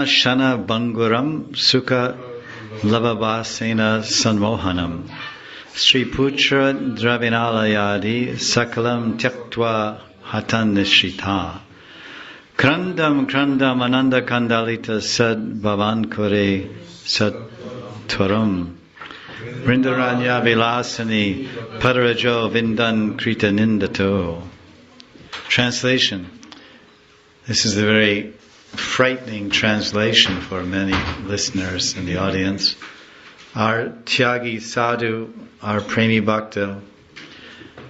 Shana Banguram Sukha Labhabasena Sanmohanam Sri Putra Dravinālayādi Sakalam Tyaktva Hatan Nishita Krandam Krandam Ananda Kandalita Sad Bhavan Kore Sat Turam Vrindaranya Vilasani Padarajo Vindan Krita Nindato. Translation. This is a very frightening translation for many listeners in the audience. Our Tyagi Sadhu, our Premi Bhakta,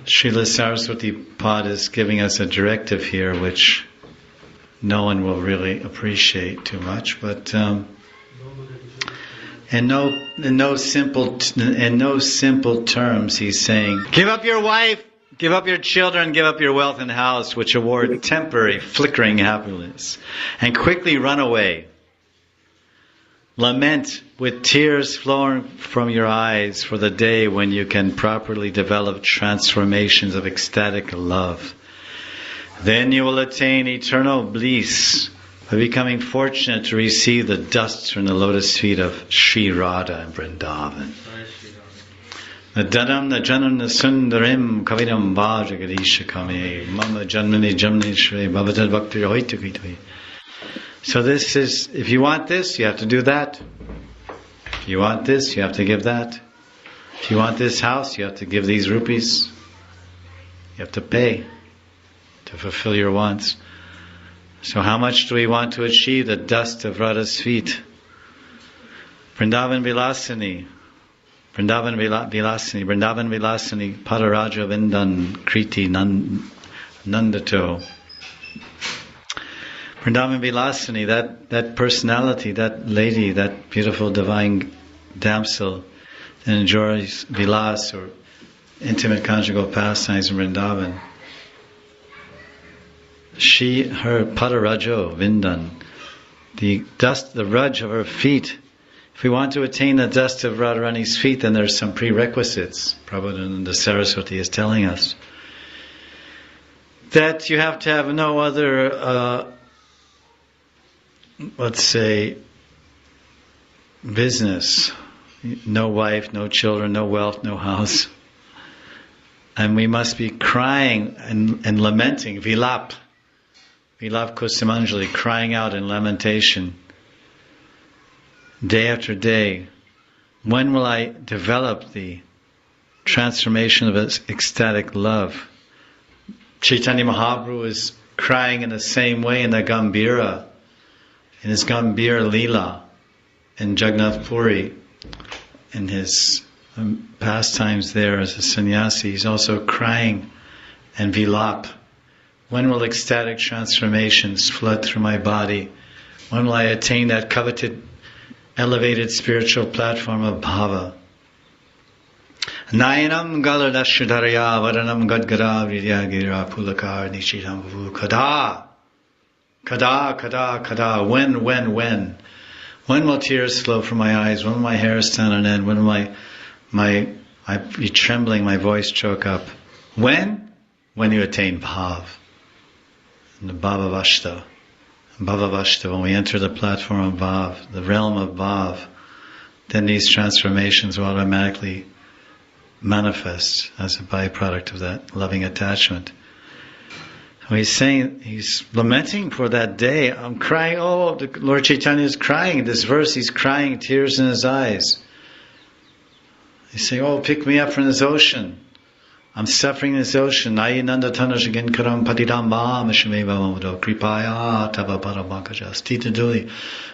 Srila Saraswati Pad is giving us a directive here which no one will really appreciate too much, but in no simple terms he's saying, give up your wife, give up your children, give up your wealth and house, which award temporary, flickering happiness, and quickly run away. Lament with tears flowing from your eyes for the day when you can properly develop transformations of ecstatic love. Then you will attain eternal bliss by becoming fortunate to receive the dust from the lotus feet of Sri Radha in Vrindavan. Nadanam najanam nasundarim kavidam vajagarisha kame mama janmani jamni shri bhavatad bhakti hoitukitvi. So this is, if you want this, you have to do that. If you want this, you have to give that. If you want this house, you have to give these rupees. You have to pay to fulfill your wants. So how much do we want to achieve? The dust of Radha's feet. Vrindavan Vilasani, Padaraja Vindan Kriti Nandato. Vrindavan Vilasani, that personality, that lady, that beautiful divine damsel that enjoys vilas or intimate conjugal pastimes in Vrindavan. Her Padarajo Vindan, the dust, the raj of her feet. If we want to attain the dust of Radharani's feet, then there's some prerequisites. Prabhupada Saraswati is telling us that you have to have no other, let's say, business. No wife, no children, no wealth, no house. And we must be crying and lamenting, vilap. Vilap Kusumanjali, crying out in lamentation. Day after day, when will I develop the transformation of ecstatic love? Chaitanya Mahaprabhu is crying in the same way in the Gambhira, in his Gambhira Leela, in Jagannath Puri, in his pastimes there as a sannyasi. He's also crying and vilap. When will ecstatic transformations flood through my body? When will I attain that coveted elevated spiritual platform of bhava? Nayanam galadashudharya varanam gadgara vidyagira pulakar nishitam vavu kada. When? When will tears flow from my eyes? When will my hair stand on end? When will I be trembling, my voice choke up? When? When you attain bhav. In the Bhavavashta, when we enter the platform of Bhav, the realm of Bhav, then these transformations will automatically manifest as a byproduct of that loving attachment. So he's lamenting for that day. I'm crying, the Lord Chaitanya is crying. In this verse, he's crying, tears in his eyes. He's saying, pick me up from this ocean. I'm suffering in this ocean. Ayinanda tanashigan karam patidamba mishmeva mamudo kripaya tava parabhakaja stita duli.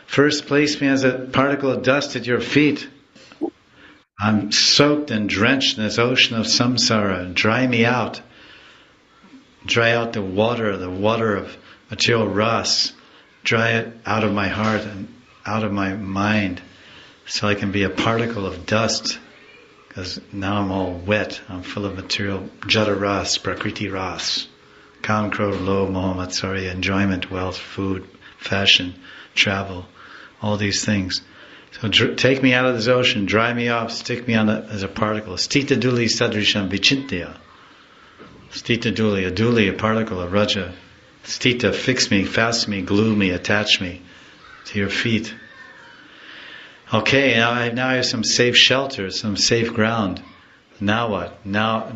First place me as a particle of dust at your feet. I'm soaked and drenched in this ocean of samsara. Dry me out. Dry out the water of material ras. Dry it out of my heart and out of my mind so I can be a particle of dust. Because now I'm all wet, I'm full of material, jada ras, prakriti ras, kam, krodh, lobh, moha, matsarya, enjoyment, wealth, food, fashion, travel, all these things. So take me out of this ocean, dry me off, stick me on as a particle. Stita duli sadrisham vichintya. Stita duli, a particle, a raja. Stita, fix me, fasten me, glue me, attach me. to your feet. Okay, now I have some safe shelter, some safe ground. Now what? Now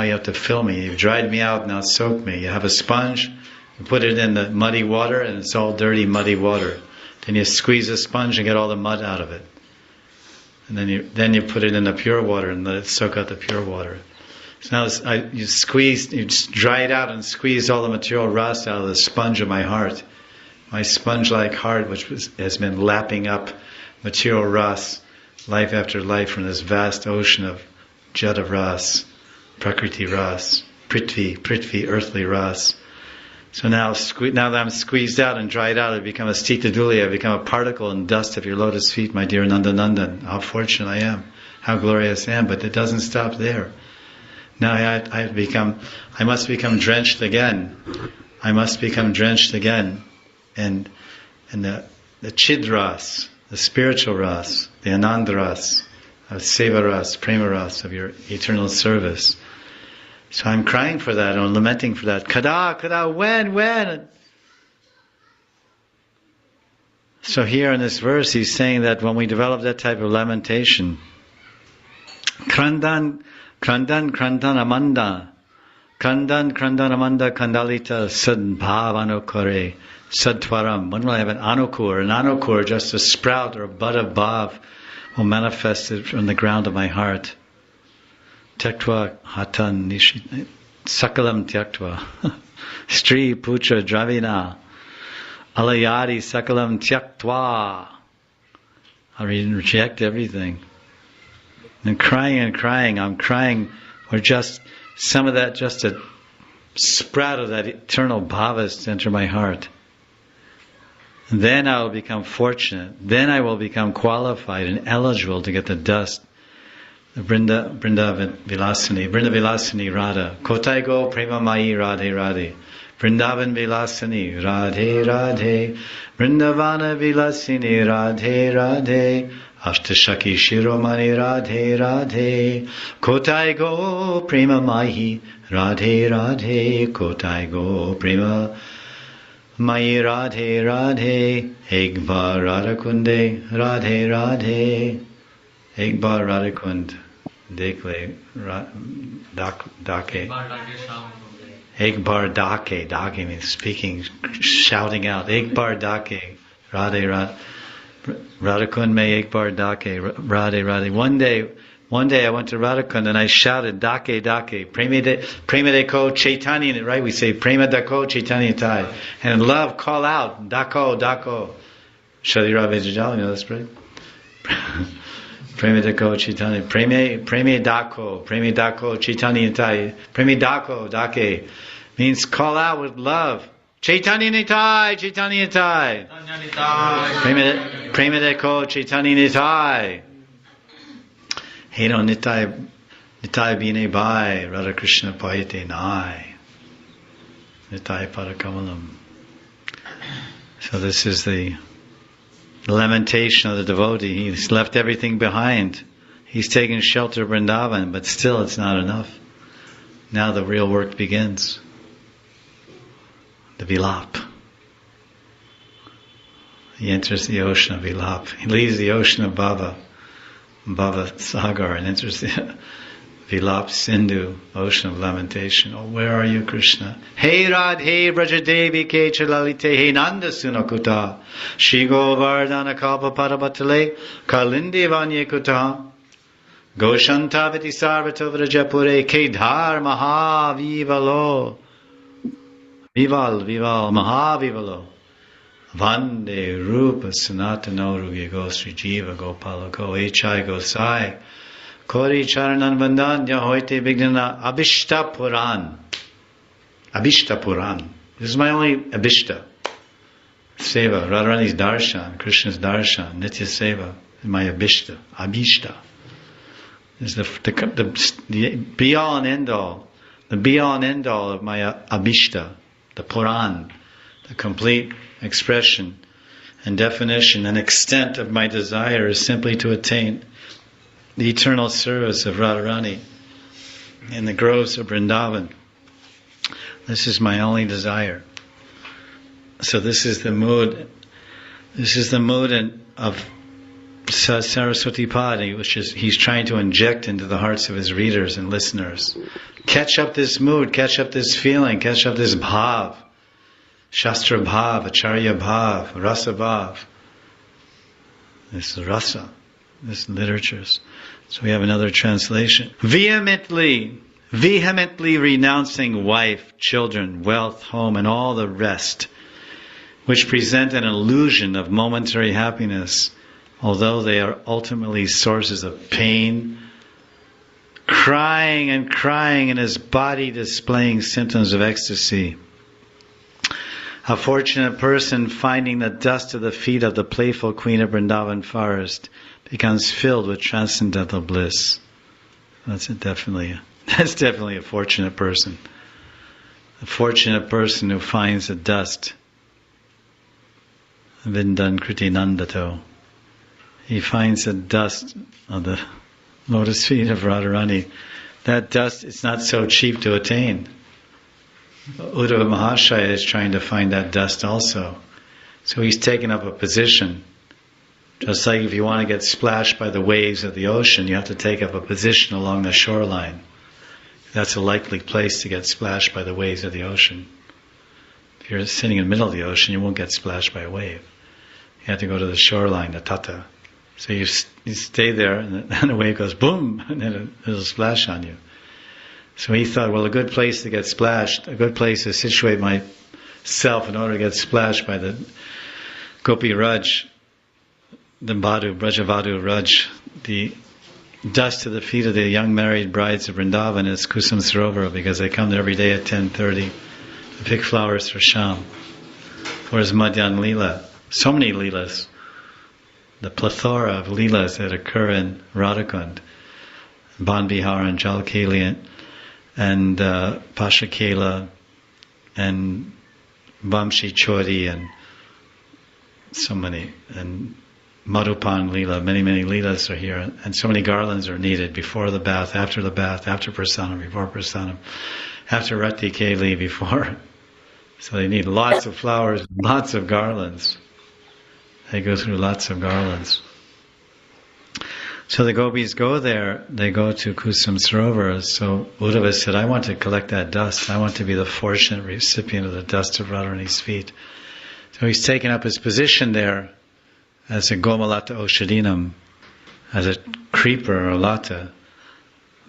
you have to fill me. You've dried me out, now soak me. You have a sponge, you put it in the muddy water, and it's all dirty, muddy water. Then you squeeze the sponge and get all the mud out of it. And then you put it in the pure water and let it soak out the pure water. So now you just dry it out and squeeze all the material rust out of the sponge of my heart. My sponge-like heart, which has been lapping up material rust, life after life, from this vast ocean of Jada ras, Prakriti ras, Prithvi, earthly ras. So now that I'm squeezed out and dried out, I become a Stita Duli, I become a particle and dust of your lotus feet, my dear Nandanandan. How fortunate I am, how glorious I am, but it doesn't stop there. Now I must become drenched again. I must become drenched again. And the Chid ras, the spiritual ras, the Ananda ras, of Seva ras, Prema ras, of your eternal service. So I'm crying for that, I'm lamenting for that. Kada, when? So here in this verse, he's saying that when we develop that type of lamentation, Krandan Amanda, Kandalita Sadbhavanokore, Sadtwaram. When will I have an anukur? An anukur, just a sprout or a bud of bhav, will manifest it from the ground of my heart. Tyaktva hatan nishit sakalam tyaktva Stri putra dravina alayadi sakalam tyaktva. I reject everything. And crying, I'm crying, or just some of that, just a sprout of that eternal bhavas to enter my heart. And then I will become fortunate. Then I will become qualified and eligible to get the dust. The Vrindavan Vilasini Radha. Kotai go Prema Mai Radhe Radhe. Vrindavan Vilasini Radhe Radhe. Vrindavana Vilasini Radhe Radhe. Ashtashaki Shiromani Radhe Radhe. Kotai go Prema Mai Radhe Radhe. Kotai go Prema Mai Radhe Radhe. Ek bar Radhakunde Radhe Radhe. Ek bar Radhakund dekle dake. Ek bar dake. Dake means speaking, shouting out. Ek bar dake. Radhe Radhe. Radhakund me ek bar dake. Radhe Radhe. One day I went to Radhakund and I shouted dake dake. Prema ko Chaitanya, right? We say prema dako Chaitanya tai. And in love, call out dako dako. Shalira Vejajal, you know this, right? Preme dako Chaitanya, preme dako Chaitanya Nitai, preme dako dake means call out with love. Chaitanya Nitai, Chaitanya Nitai. Preme dako Chaitanya Nitai. Hey no Nitai bine bai, Radha Krishna payate nai. Nitai parakamalam. So this is the lamentation of the devotee. He's left everything behind. He's taken shelter of Vrindavan, but still it's not enough. Now the real work begins. The Vilap. He enters the ocean of Vilap. He leaves the ocean of Bhava Sagar, and enters the Vilap Sindhu, ocean of lamentation. Oh, where are you, Krishna? Hey Radhe Brajadevi Ke Chalalite Hey Nanda Sunakuta Shigo Vardhana Kalpa Parabatale Kalindi Vanye Kuta Goshanta Viti Sarvato Vrajapure Ke Dhar Mahavivalo Vival Mahavivalo Vande Rupa Sanatano Rugi Go Sri Jiva Gopala Go Echai Gosai Kori Charanan Vandanya Hoite Vignana Abhishta Puran. Abhishta Puran. This is my only Abhishta. Seva. Radharani's darshan, Krishna's darshan, Nitya Seva. My Abhishta. Abhishta. This is the be all and end all. The be all and end all of my Abhishta. The Puran. The complete expression and definition and extent of my desire is simply to attain the eternal service of Radharani in the groves of Vrindavan. This is my only desire. So this is the mood This is the mood of Saraswati Padi, which is he's trying to inject into the hearts of his readers and listeners. Catch up this mood, catch up this feeling, catch up this bhav. Shastra bhav, acharya bhav, rasa bhav. This is rasa, this is literatures. So we have another translation. Vehemently renouncing wife, children, wealth, home, and all the rest, which present an illusion of momentary happiness, although they are ultimately sources of pain, crying and crying in his body, displaying symptoms of ecstasy. A fortunate person, finding the dust of the feet of the playful queen of Vrindavan forest, becomes filled with transcendental bliss. That's definitely a fortunate person. A fortunate person who finds the dust. Vindan Kriti Nandato. He finds the dust of the lotus feet of Radharani. That dust is not so cheap to attain. Uddhava Mahashaya is trying to find that dust also. So he's taken up a position. Just like if you want to get splashed by the waves of the ocean, you have to take up a position along the shoreline. That's a likely place to get splashed by the waves of the ocean. If you're sitting in the middle of the ocean, you won't get splashed by a wave. You have to go to the shoreline, the tata. So you stay there, and the wave goes boom, and then it'll splash on you. So he thought, well, a good place to get splashed, a good place to situate myself in order to get splashed by the Gopi Raj, the Brajavadu Raj, the dust to the feet of the young married brides of Vrindavan is Kusum Sarovar, because they come there every day at 10:30 to pick flowers for Sham. For his Madhyan Leela. So many Leelas. The plethora of Leelas that occur in Radhakund, Ban Bihar and Jalkeli and Pashakela and Vamshi Chori and so many, and Madhupan Leela, many Leelas are here, and so many garlands are needed before the bath, after prasanam, before prasanam, after Rati Keli, before. So they need lots of flowers, lots of garlands. They go through lots of garlands. So the gopis go there, they go to Kusum Sarovar. So Uddhava said, I want to collect that dust. I want to be the fortunate recipient of the dust of Radharani's feet. So he's taken up his position there as a Gomalata Oshadinam, as a creeper or lata,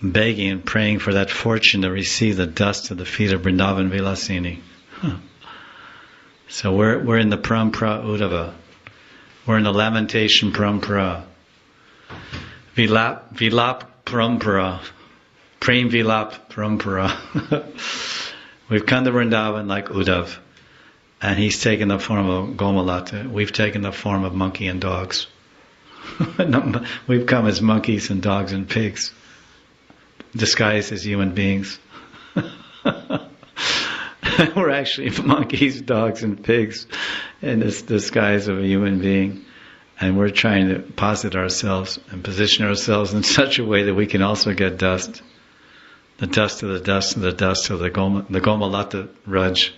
begging and praying for that fortune to receive the dust of the feet of Vrindavan Vilasini. So we're in the Parampara Uddhava. We're in the lamentation Parampara. Vilap Parampara. Prem Vilap Parampara. We've come to Vrindavan like Uddhav, and he's taken the form of Gomalata. We've taken the form of monkey and dogs. We've come as monkeys and dogs and pigs, disguised as human beings. We're actually monkeys, dogs, and pigs in this disguise of a human being. And we're trying to posit ourselves and position ourselves in such a way that we can also get dust. The dust of the dust of the dust of the Gomalata Raj.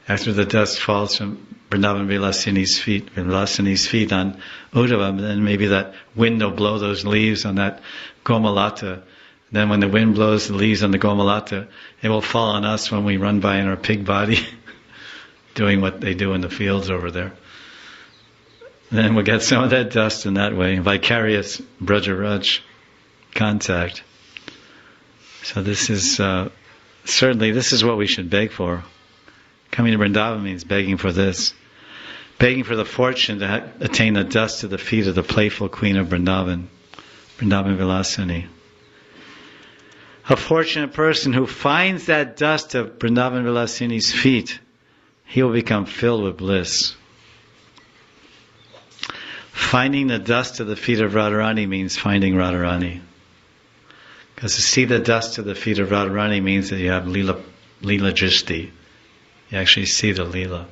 After the dust falls from Vrindavan Vilasini's feet on Uddhava, then maybe that wind will blow those leaves on that Gomalata. Then when the wind blows the leaves on the Gomalata, it will fall on us when we run by in our pig body, doing what they do in the fields over there. Then we'll get some of that dust in that way, vicarious Brajaraj contact. So this is, certainly this is what we should beg for. Coming to Vrindavan means begging for this. Begging for the fortune to attain the dust of the feet of the playful queen of Vrindavan, Vrindavan Vilasini. A fortunate person who finds that dust of Vrindavan Vilasini's feet, he will become filled with bliss. Finding the dust of the feet of Radharani means finding Radharani. Because to see the dust of the feet of Radharani means that you have Leela Drishti. You actually see the Leela.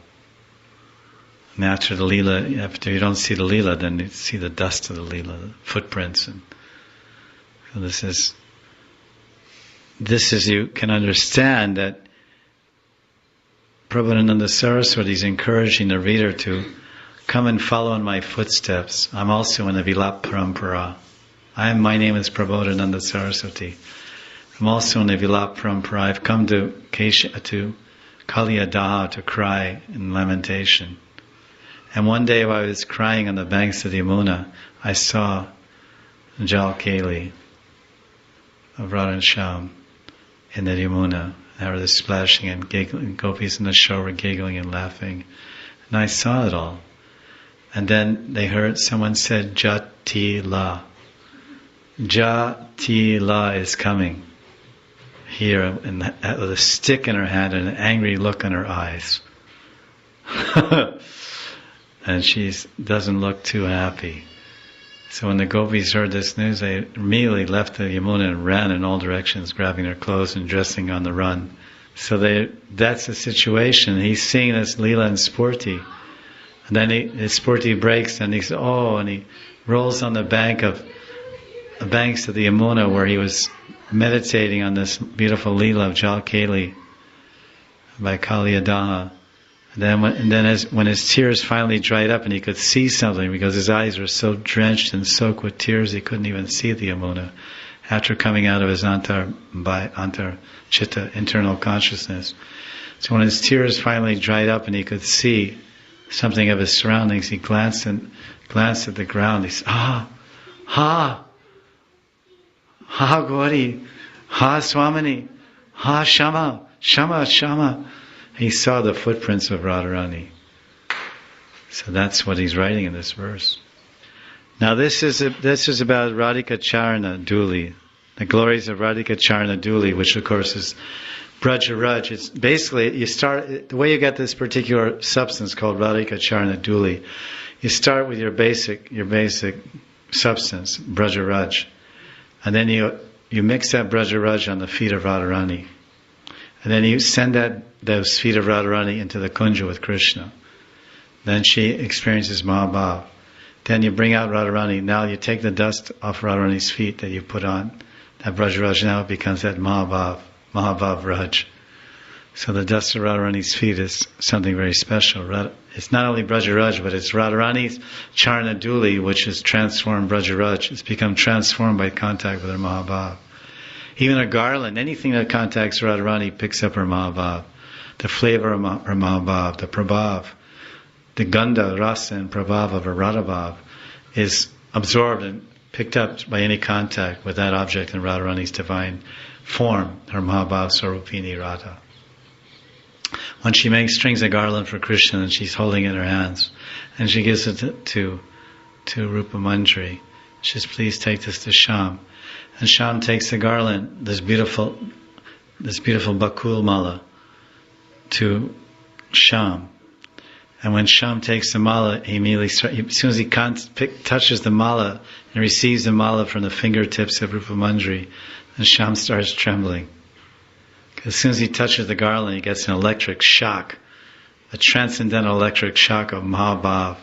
And after the Leela, after you don't see the Leela, then you see the dust of the Leela, the footprints. And so this is, you can understand that Prabhupada Saraswati is encouraging the reader to come and follow in my footsteps. I'm also in the Vilap Parampara. My name is Prabodhananda Saraswati. I'm also in the Vilap Parampara. I've come to Kaliyadaha to cry in lamentation. And one day while I was crying on the banks of the Yamuna, I saw Jal Keli of Radha and Shyam in the Yamuna. They were splashing and giggling. Gopis in the shore were giggling and laughing. And I saw it all. And then they heard someone said, Jatila. Jatila is coming. Here, with a stick in her hand and an angry look in her eyes. And she doesn't look too happy. So when the gopis heard this news, they immediately left the Yamuna and ran in all directions, grabbing their clothes and dressing on the run. So that's the situation. He's seeing this Leela and Spurti. And then his Spurti breaks and and he rolls on the banks of the Yamuna where he was meditating on this beautiful Leela of Jal Keli by Kaliyadaha. And then when his tears finally dried up and he could see something, because his eyes were so drenched and soaked with tears he couldn't even see the Yamuna after coming out of his antar chitta, internal consciousness. So when his tears finally dried up and he could see something of his surroundings, he glanced at the ground. He said, Gauri, Swamini, Shama. He saw the footprints of Radharani. So that's what he's writing in this verse. Now this is about Radhika Charana Duli, the glories of Radhika Charana Duli, which of course is Braja Raj. It's basically, the way you get this particular substance called Radhika Charana Duli, you start with your basic substance, Braja Raj, and then you mix that Braja Raj on the feet of Radharani. And then you send those feet of Radharani into the Kunja with Krishna. Then she experiences Mahabhav. Then you bring out Radharani. Now you take the dust off Radharani's feet that you put on. That Braj Raj now becomes that Mahabhav Raj. So the dust of Radharani's feet is something very special. It's not only Braj Raj, but it's Radharani's Charana Duli, which has transformed Braj Raj. It's become transformed by contact with her Mahabhav. Even a garland, anything that contacts Radharani picks up her Mahabhav. The flavor of her Mahabhav, the Prabhav, the Gandha, Rasa and Prabhav of her Radhabhav is absorbed and picked up by any contact with that object in Radharani's divine form, her Mahabhav Sarupini Radha. When she makes strings a garland for Krishna and she's holding it in her hands, and she gives it to Rupa Mandri, she says, please take this to Shyam. And Shyam takes the garland, this beautiful bakul mala, to Shyam. And when Shyam takes the mala, he immediately as soon as he touches the mala and receives the mala from the fingertips of Rupa Mandri, then Shyam starts trembling. Because as soon as he touches the garland, he gets an electric shock, a transcendental electric shock of Mahabhav,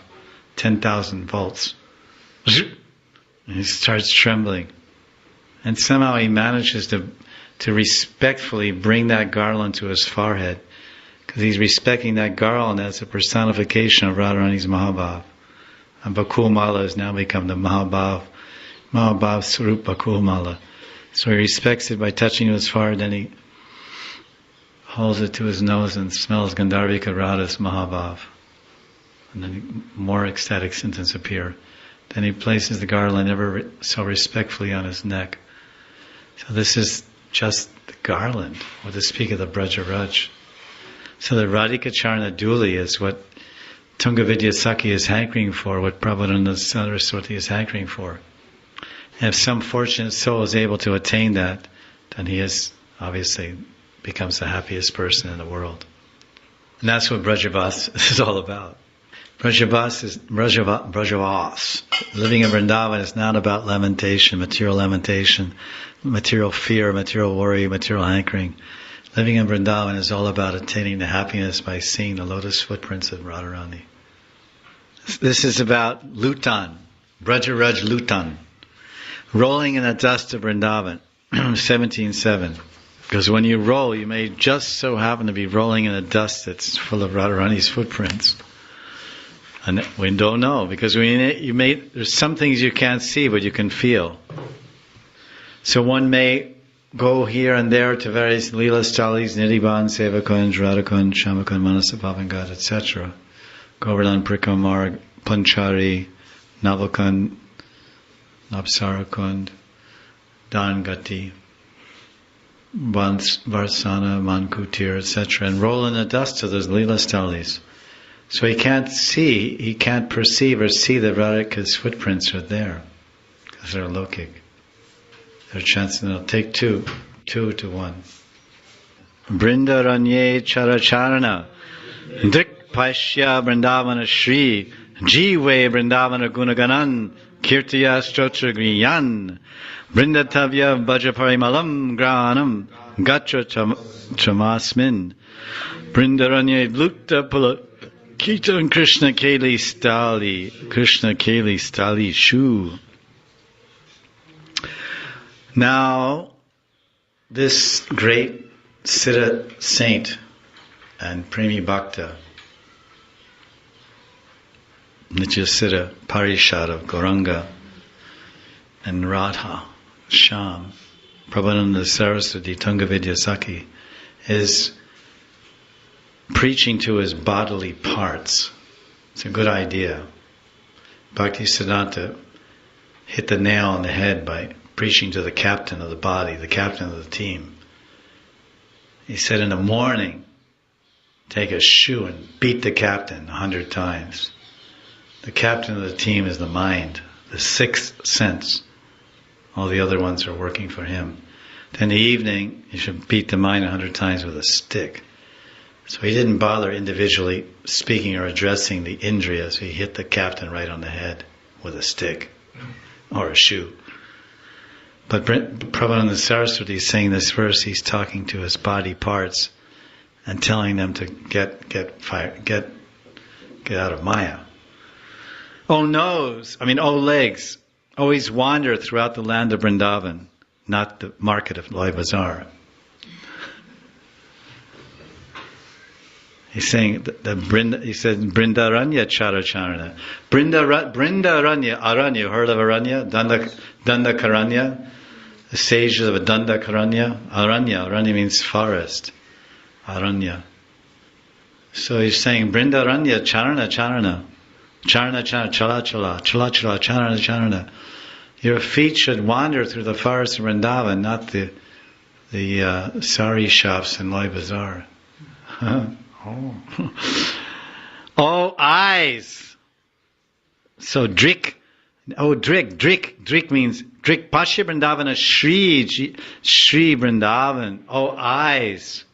10,000 volts. And he starts trembling. And somehow he manages to respectfully bring that garland to his forehead, because he's respecting that garland as a personification of Radharani's Mahabhav. And Bakul Mala has now become the Mahabhav Sarup Bakul Mala. So he respects it by touching his forehead, then he holds it to his nose and smells Gandharvika Radha's Mahabhav. And then more ecstatic symptoms appear. Then he places the garland ever so respectfully on his neck. So this is just the garland, or to speak of the Braja Raj. So the Radhika Charana Duli is what Tunga Vidya Sakhi is hankering for, what Prabhupada Saraswati is hankering for. And if some fortunate soul is able to attain that, then he is obviously becomes the happiest person in the world. And that's what Brajavas is all about. Brajavas. Living in Vrindavan is not about lamentation, material fear, material worry, material hankering. Living in Vrindavan is all about attaining the happiness by seeing the lotus footprints of Radharani. This is about Lutan, Brajaraj Lutan, rolling in the dust of Vrindavan, 17.7. Because when you roll, you may just so happen to be rolling in a dust that's full of Radharani's footprints. And we don't know, because there's some things you can't see, but you can feel. So one may go here and there to various Leela Stalis, Nidhiban, Sevakund, Radhakund, Shamakund, Manasapavangad, etc. Govardhan, Prikamar, Panchari, Navalkund, Napsarakund, Dangati, Varsana, Mankutir, etc. and roll in the dust to those Leela Stalis. So he can't perceive or see that Radhika's footprints are there, because they're lokic. They're chances, and it'll take two to one. Brindaranye Characharana, Dik Pashya Vrindavana Shri, Jive Vrindavana Gunaganan, Kirtiya Strotragriyan, Brindatavya Bhajaparimalam Granam, Gatra Chamasmin, Brindaranye Lukta Pula. Kirtan Krishna Keli Stali Shu. Now, this great Siddha saint and Premi Bhakta, Nitya Siddha Parishad of Gauranga and Radha, Sham, Prabhupada Saraswati, Tunga Vidyasaki, is preaching to his bodily parts. It's a good idea. Bhaktisiddhanta hit the nail on the head by preaching to the captain of the body, the captain of the team. He said, in the morning, take a shoe and beat the captain 100 times. The captain of the team is the mind, the sixth sense. All the other ones are working for him. Then in the evening, you should beat the mind 100 times with a stick. So he didn't bother individually speaking or addressing the indriyas. He hit the captain right on the head with a stick or a shoe. But Prabhupada Saraswati is saying this verse. He's talking to his body parts and telling them to get out of Maya. Oh legs, always wander throughout the land of Vrindavan, not the market of Loy Bazaar. He's saying he said Brindaranya Characharana. Brindaranya, Aranya, heard of Aranya? Dandakaranya? The sages of a Dandakaranya? Aranya means forest. Aranya. So he's saying Brindaranya Charana. Charana, Chala, Charana. Your feet should wander through the forest of Vrindavan, not the sari shops in Loy Bazaar. Oh, eyes. So drik means drik Pashya Vrindavana Shri Vrindavan. Oh, eyes.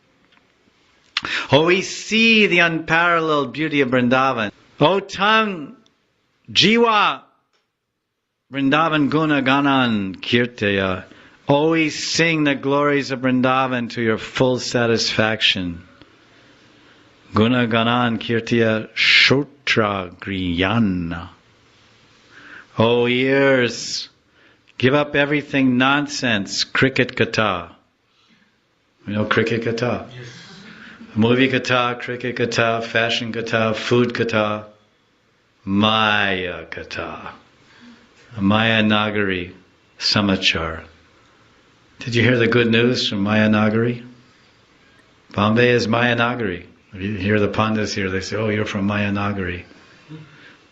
Oh, we see the unparalleled beauty of Vrindavan. Oh, tongue, Jiva, Vrindavan Guna Ganan Kirtaya. Always sing the glories of Vrindavan to your full satisfaction. Guna Ganan Kirtiya Shotra Griyana. Oh, ears, give up everything nonsense. Cricket kata. You know cricket kata? Yes. Movie kata, cricket kata, fashion kata, food kata, Maya kata. Maya Nagari Samachar. Did you hear the good news from Maya Nagari? Bombay is Maya Nagari. You hear the Pandits here, they say, oh, you're from Maya Nagari.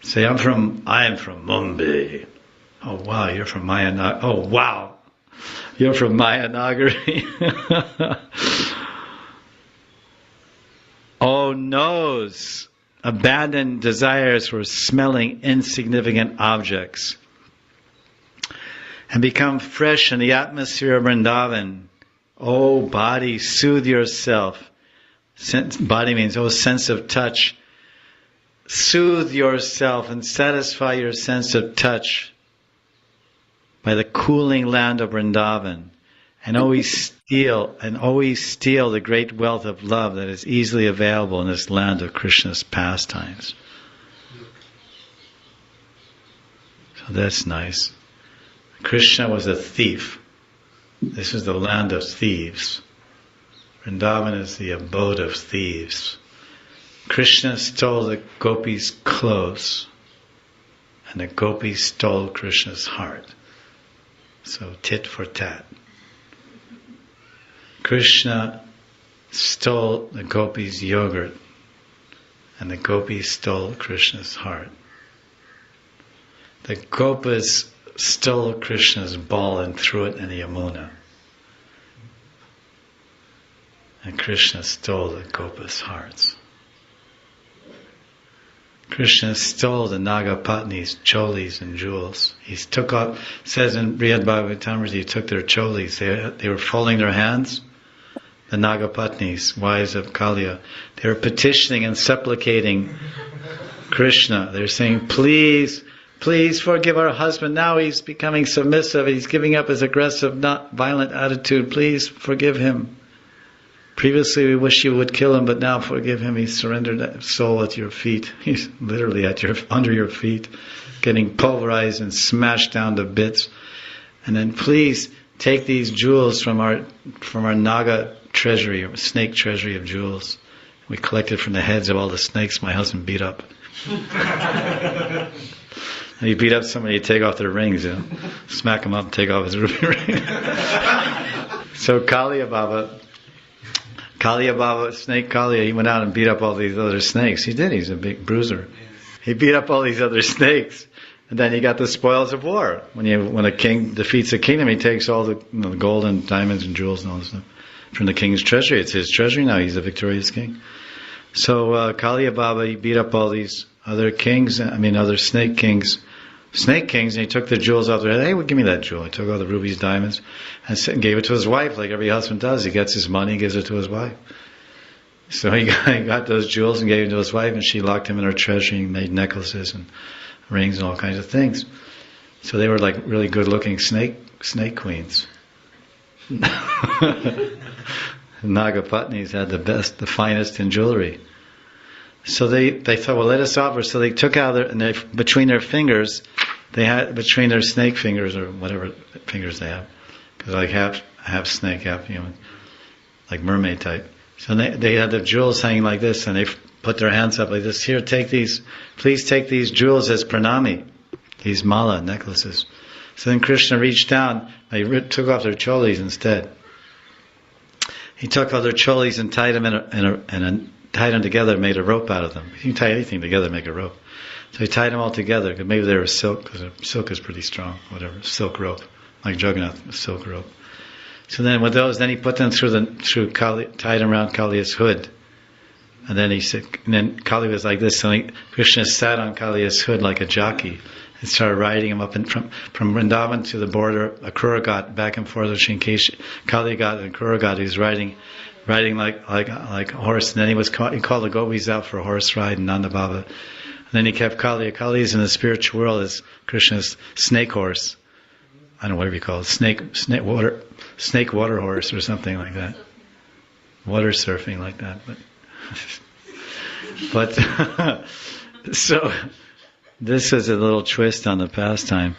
Say, I'm from Mumbai. Oh, wow, you're from Maya Nagari. Oh, wow, you're from Maya Nagari. Oh, nose, abandon desires for smelling insignificant objects and become fresh in the atmosphere of Vrindavan. Oh, body, soothe yourself. Body means, sense of touch. Soothe yourself and satisfy your sense of touch by the cooling land of Vrindavan, and always steal the great wealth of love that is easily available in this land of Krishna's pastimes. So that's nice. Krishna was a thief. This is the land of thieves. Vrindavan is the abode of thieves. Krishna stole the gopis' clothes, and the gopis stole Krishna's heart. So tit for tat. Krishna stole the gopis' yogurt, and the gopis stole Krishna's heart. The gopas stole Krishna's ball and threw it in the Yamuna. And Krishna stole the gopas' hearts. Krishna stole the Nagapatni's cholis and jewels. He took off, says in Brihad Bhagavatamrita, he took their cholis. They were folding their hands. The Nagapatnis, wives of Kaliya, they were petitioning and supplicating Krishna. They're saying, please forgive our husband. Now he's becoming submissive. He's giving up his aggressive, not violent attitude. Please forgive him. Previously we wish you would kill him, but now forgive him. He's surrendered his soul at your feet. He's literally under your feet, getting pulverized and smashed down to bits. And then please take these jewels from our Naga treasury, or snake treasury of jewels. We collected from the heads of all the snakes my husband beat up. And he beat up somebody, he'd take off their rings, smack him up and take off his ruby ring. So Kaliya Baba, Snake Kaliya, he went out and beat up all these other snakes. He did, he's a big bruiser. He beat up all these other snakes. And then he got the spoils of war. When a king defeats a kingdom, he takes all the gold and diamonds and jewels and all this stuff from the king's treasury. It's his treasury now. He's a victorious king. So Kaliya Baba, he beat up all these other kings. Other snake kings, and he took the jewels out their head. Hey, well, give me that jewel. He took all the rubies, diamonds, and gave it to his wife, like every husband does. He gets his money, gives it to his wife. So he got those jewels and gave them to his wife, and she locked him in her treasury and made necklaces and rings and all kinds of things. So they were like really good-looking snake queens. Nagapatnis had the finest in jewelry. So they thought, well, let us offer. So they took out between their fingers, between their snake fingers or whatever fingers they have, because like half snake, half human, like mermaid type. So they had the jewels hanging like this, and they put their hands up like this. Here, please take these jewels as pranami, these mala necklaces. So then Krishna reached down, he took off their cholis instead. He took all their cholis and tied them tied them together and made a rope out of them. You can tie anything together and make a rope. So he tied them all together, because maybe they were silk, because silk is pretty strong, whatever, silk rope, like Jagannath, silk rope. So then with those, then he put them through Kali, tied them around Kaliya's hood. And then Kali was like this, so Krishna sat on Kaliya's hood like a jockey and started riding him up from Vrindavan to the border, Akrura Ghat, back and forth between Kali Ghat and Akrura Ghat. He was riding like a horse, and then he called the gopis out for a horse ride, and Nanda Baba. And then he kept Kali. Kali is in the spiritual world as Krishna's snake horse. I don't know, whatever you call it, snake water horse or something like that. Water surfing like that, but so this is a little twist on the pastime.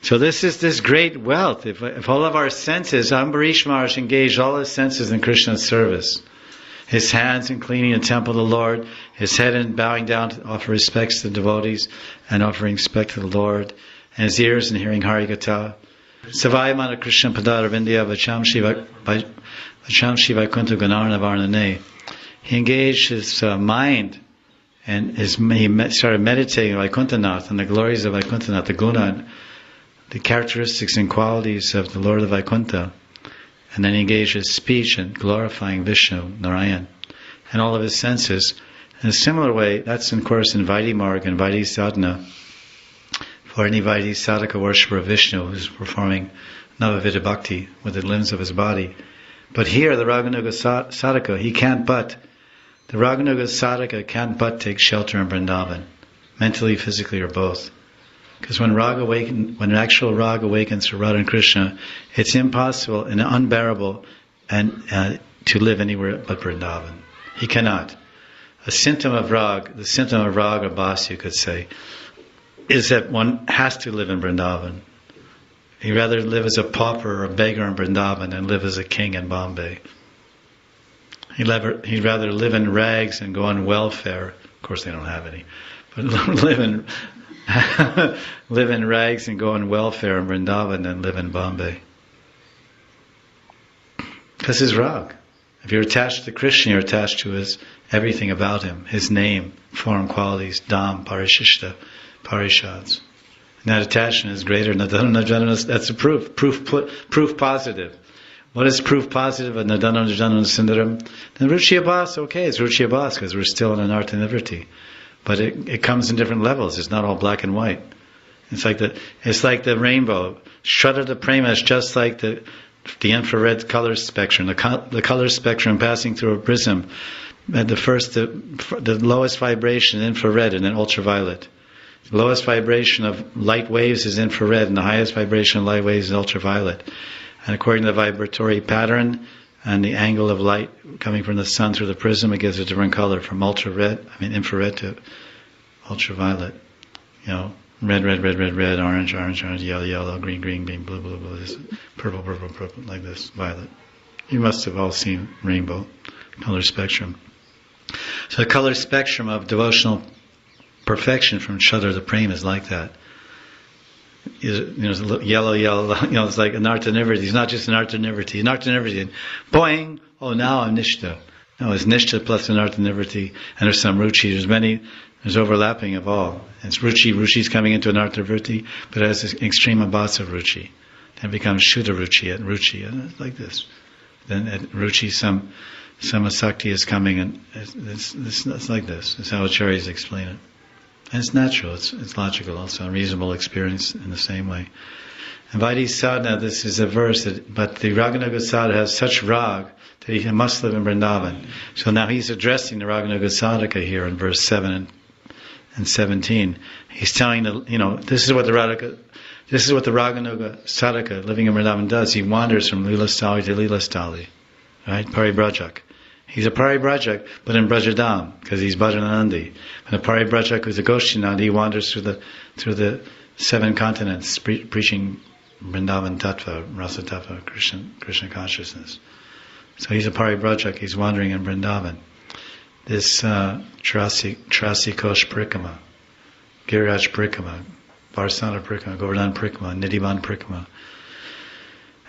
So this is this great wealth. If all of our senses, Ambarish Maharaj engaged all his senses in Krishna's service. His hands in cleaning the temple of the Lord, his head in bowing down to offer respects to the devotees and offering respect to the Lord, and his ears in hearing Harikatha. Savayamana Krishna Padara Vindya Vacham Shiva Kuntu Ganarna Varnane. He engaged his mind, and he started meditating on Vaikuntanath and the glories of Vaikuntanath, the guna, the characteristics and qualities of the Lord of Vaikuntha. And then he engaged his speech in glorifying Vishnu, Narayan, and all of his senses. In a similar way, that's of course in Vaidhi Marg and Vaidhi Sadhana, for any Vaidhi sadhaka worshipper of Vishnu who's performing Navavida Bhakti with the limbs of his body. But here, the Raganuga sadhaka, the Raganuga sadhaka can't but take shelter in Vrindavan, mentally, physically, or both. Because when an actual Rag awakens for Radha and Krishna, it's impossible and unbearable to live anywhere but Vrindavan. He cannot. The symptom of Rag or Bas, you could say, is that one has to live in Vrindavan. He'd rather live as a pauper or a beggar in Vrindavan than live as a king in Bombay. He'd rather live in rags and go on welfare. Of course, they don't have any, but live in live in rags and go on welfare in Vrindavan than live in Bombay. Because his rag. If you're attached to Krishna, you're attached to his everything about him, his name, form, qualities, dham, parishishta, parishads. And that attachment is greater. That's a proof. Proof positive. What is proof positive of Nadana Janana Sundaram? Then Ruchi Abhas, okay, it's Ruchi Abhas because we're still in an art and liberty. But it comes in different levels. It's not all black and white. It's like the rainbow. Shraddha Prema is just like the infrared color spectrum. The color spectrum passing through a prism. At the lowest vibration infrared and then ultraviolet. The lowest vibration of light waves is infrared and the highest vibration of light waves is ultraviolet. And according to the vibratory pattern and the angle of light coming from the sun through the prism, it gives a different color from infrared to ultraviolet. Red, orange, yellow, green, blue, purple, like this, violet. You must have all seen rainbow color spectrum. So the color spectrum of devotional perfection from Shraddha Prema is like that. Yellow, it's like an artha nivritti. It's not just an artha nivritti. An artha nivritti, boing, now I'm nishta. No, it's nishta plus an artha nivritti, and there's some ruchi. There's overlapping of all. It's ruchi's coming into an artha nivritti, but it has this extreme abhas of ruchi. Then it becomes shuddha ruchi, and it's like this. Then at ruchi, some asakti is coming, and it's like this. It's how acharyas explain it. And it's natural, it's logical also, a reasonable experience in the same way. And Vaidhi sadhana, this is a verse, but the Raganuga sadhaka has such rag that he must live in Vrindavan. So now he's addressing the Raganuga sadhaka here in verse 7 and 17. He's telling this is what the Raganuga sadhaka living in Vrindavan does. He wanders from Lila Stali to Lila Stali, right? Paribrajak. He's a Paribrajak, but in Brajadam, because he's Bhajananandi. And a Paribrajak who's a Goshinandi, he wanders through the 7 continents, preaching Vrindavan Tattva, Rasa Tattva, Krishna consciousness. So he's a Paribrajak, he's wandering in Vrindavan. This Trasi Kosh Parikama, Giriraj Parikama, Varsana Parikama, Govardhan Parikama, Nidhivan Parikama.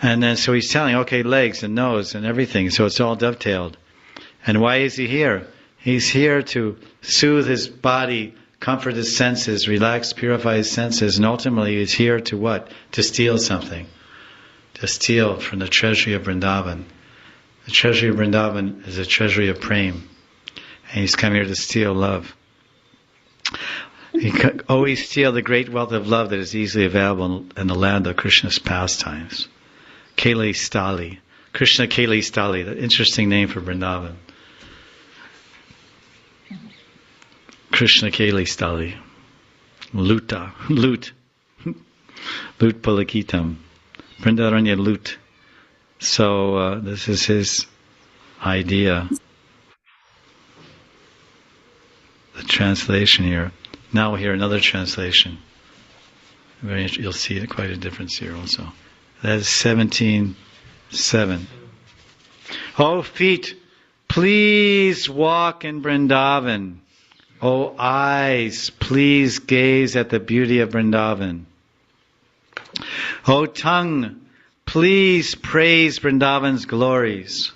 And then so he's telling, legs and nose and everything, so it's all dovetailed. And why is he here? He's here to soothe his body, comfort his senses, relax, purify his senses, and ultimately he's here to what? To steal something. To steal from the treasury of Vrindavan. The treasury of Vrindavan is a treasury of prema. And he's come here to steal love. He can always steal the great wealth of love that is easily available in the land of Krishna's pastimes. Keli Stali. Krishna Keli Stali, the interesting name for Vrindavan. Krishna Keli Stali. Lut Pulakitam. Vrindaranya Lut. So this is his idea. The translation here. Now we'll hear another translation. You'll see quite a difference here also. That is 17:7. O feet, please walk in Vrindavan. O eyes, please gaze at the beauty of Vrindavan. O tongue, please praise Vrindavan's glories.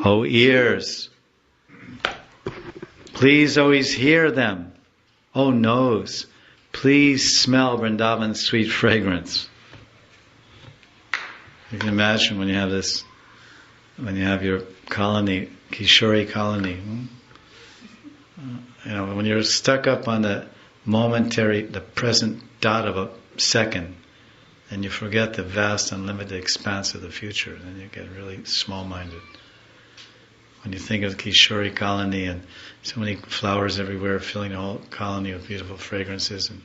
O ears, please always hear them. O nose, please smell Vrindavan's sweet fragrance. You can imagine when you have your colony, Kishori colony. When you're stuck up on the present dot of a second, and you forget the vast, unlimited expanse of the future, then you get really small-minded. When you think of Kishori colony and so many flowers everywhere, filling the whole colony with beautiful fragrances and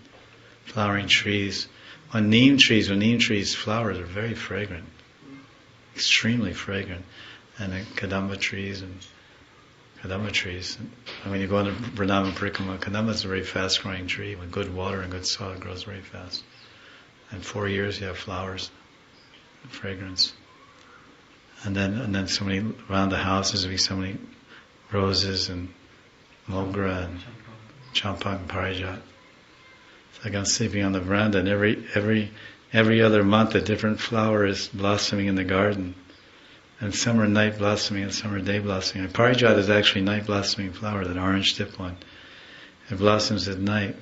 flowering trees. When neem trees flowers are very fragrant, extremely fragrant, and then kadamba trees. And when you go into Vrindavan Parikama, kadamba is a very fast-growing tree. With good water and good soil, it grows very fast. In 4 years, you have flowers, and fragrance. and then so many around the houses would be so many roses and mogra and champak and parijat. It's like I'm sleeping on the veranda, and every other month a different flower is blossoming in the garden. And some are night blossoming and some are day blossoming. And parijat is actually night blossoming flower, that orange tip one. It blossoms at night,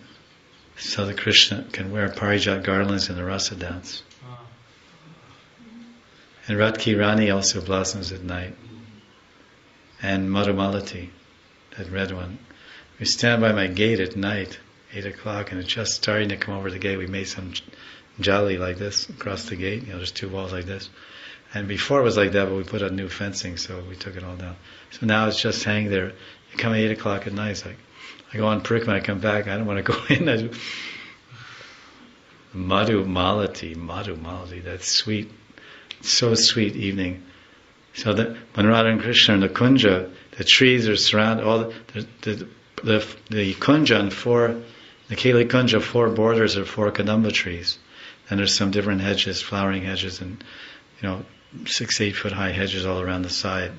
so that Krishna can wear parijat garlands in the rasa dance. And Ratki Rani also blossoms at night. And Madhumalati, that red one. We stand by my gate at night, 8 o'clock, and it's just starting to come over the gate. We made some jali like this across the gate. There's two walls like this. And before it was like that, but we put up new fencing, so we took it all down. So now it's just hanging there. You come at 8 o'clock at night, it's like, I go on prick when I come back, I don't want to go in. Madhumalati, that's sweet, so sweet evening. So that when Radha and Krishna are in the kunja, the trees are surrounded, all the kunja and the Keli kunja, 4 borders are 4 kadamba trees. And there's some different hedges, flowering hedges, and 6-8 foot high hedges all around the side.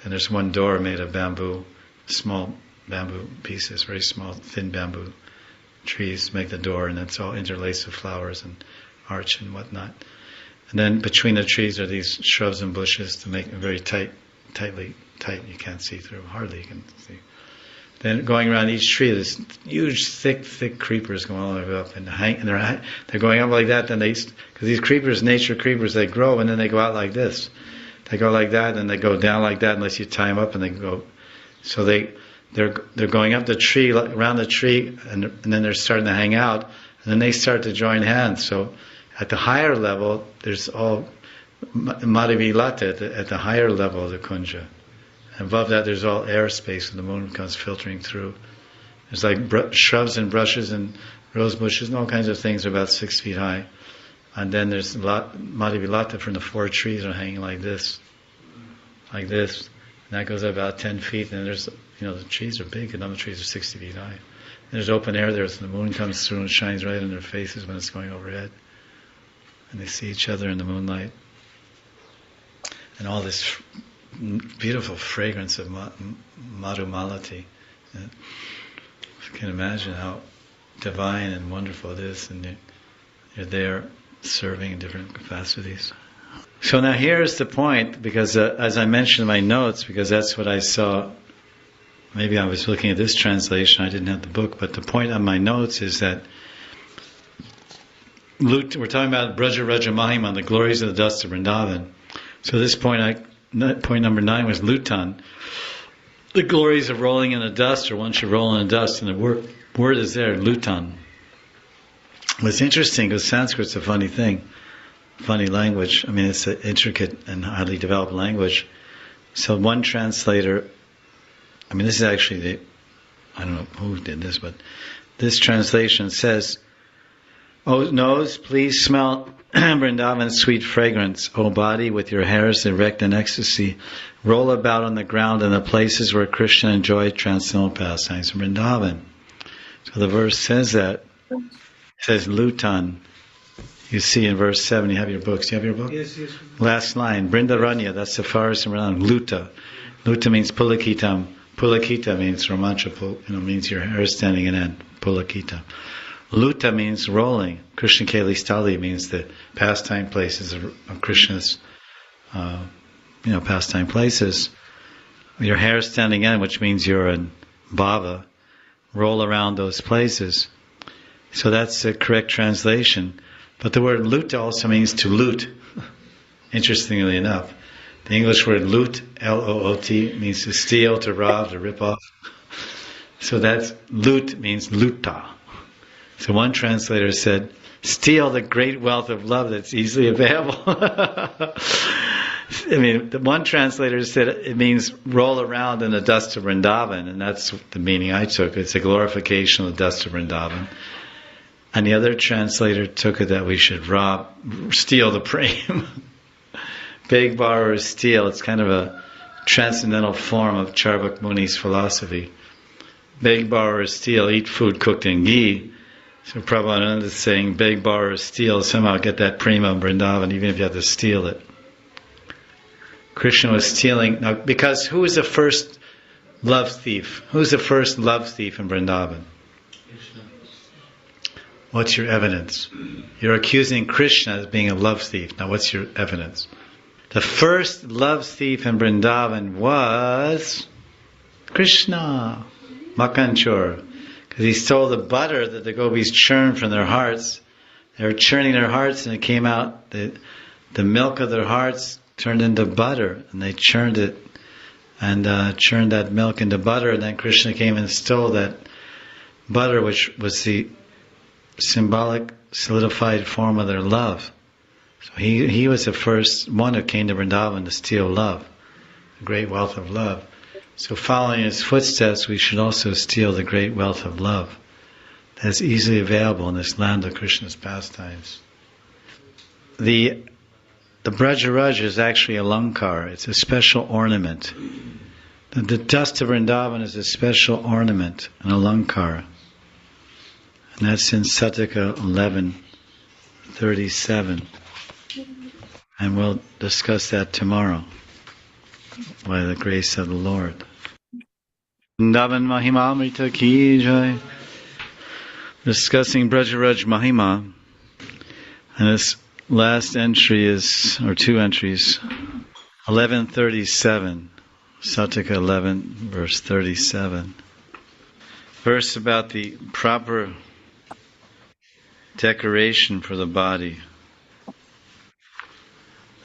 Then there's one door made of bamboo, small bamboo pieces, very small, thin bamboo trees make the door, and it's all interlaced with flowers and arch and whatnot. And then between the trees are these shrubs and bushes to make it very tight. You can't see through, hardly you can see. Then going around each tree, there's huge, thick creepers going all the way up, and they're going up like that. Then because these creepers, nature creepers, they grow and then they go out like this. They go like that, and they go down like that unless you tie them up, and they go. So they're going up the tree, around the tree, and then they're starting to hang out, and then they start to join hands. So at the higher level, there's all Madhavilata at the higher level of the kunja. Above that, there's all airspace, and the moon comes filtering through. There's like shrubs and brushes and rose bushes and all kinds of things about 6 feet high. And then there's Madhavilata from the 4 trees are hanging like this. And that goes about 10 feet. And there's, the trees are big, and other trees are 60 feet high. And there's open air there, so the moon comes through and shines right in their faces when it's going overhead. And they see each other in the moonlight. And all this beautiful fragrance of Madhumalati. You can imagine how divine and wonderful it is, and you're there serving in different capacities. So now here's the point, because as I mentioned in my notes, because that's what I saw, maybe I was looking at this translation, I didn't have the book, but the point on my notes is that we're talking about Braja Raja Mahima, the glories of the dust of Vrindavan. So this point number 9 was Lutan. The glories of rolling in the dust, or one should roll in the dust, and the word is there, Lutan. What's interesting, because Sanskrit's a funny thing, funny language. I mean, it's an intricate and highly developed language. So one translator, this is actually I don't know who did this, but this translation says, "O nose, please smell Vrindavan's sweet fragrance. O body, with your hairs erect in ecstasy, roll about on the ground in the places where Krishna enjoyed transcendental pastimes in Vrindavan." So the verse says that. It says Lutan. You see in verse 7, you have your books. Do you have your book? Yes. Last line, Vrindaranya, that's the forest in Vrindavan. Luta. Luta means Pulakitam. Pulakita means Romancha, means your hair is standing in end. Pulakita. Luta means rolling. Krishna Keli Stali means the pastime places of Krishna's, pastime places. Your hair standing in, which means you're in bhava, roll around those places. So that's the correct translation. But the word luta also means to loot. Interestingly enough, the English word loot, L-O-O-T, means to steal, to rob, to rip off. So that's loot means luta. So one translator said, steal the great wealth of love that's easily available. The one translator said it means roll around in the dust of Vrindavan, and that's the meaning I took. It's a glorification of the dust of Vrindavan. And the other translator took it that we should steal the prem. Beg, borrow, or steal. It's kind of a transcendental form of Charvak Muni's philosophy. Beg, borrow, or steal, eat food cooked in ghee. So Prabhupada is saying, beg, borrow, or steal, somehow get that prema in Vrindavan, even if you have to steal it. Krishna was stealing. Now, because who was the first love thief? Who's the first love thief in Vrindavan? Krishna. What's your evidence? You're accusing Krishna as being a love thief. Now, what's your evidence? The first love thief in Vrindavan was Krishna, Makanchor, because he stole the butter that the gopis churned from their hearts. They were churning their hearts, and it came out, the milk of their hearts turned into butter, and they churned it, and churned that milk into butter, and then Krishna came and stole that butter, which was the symbolic, solidified form of their love. So he was the first one who came to Vrindavan to steal love, the great wealth of love. So following his footsteps, we should also steal the great wealth of love that's easily available in this land of Krishna's pastimes. The Brajaraj is actually a lankar. It's a special ornament. The dust of Vrindavan is a special ornament, an alankar. And that's in Sataka 11:37. And we'll discuss that tomorrow by the grace of the Lord. Vrindavan Mahima Amrita Ki Jai. Discussing Brajaraj Mahima. And this last entry is, or two entries, 11:37. Sataka 11, verse 37. Verse about the proper decoration for the body.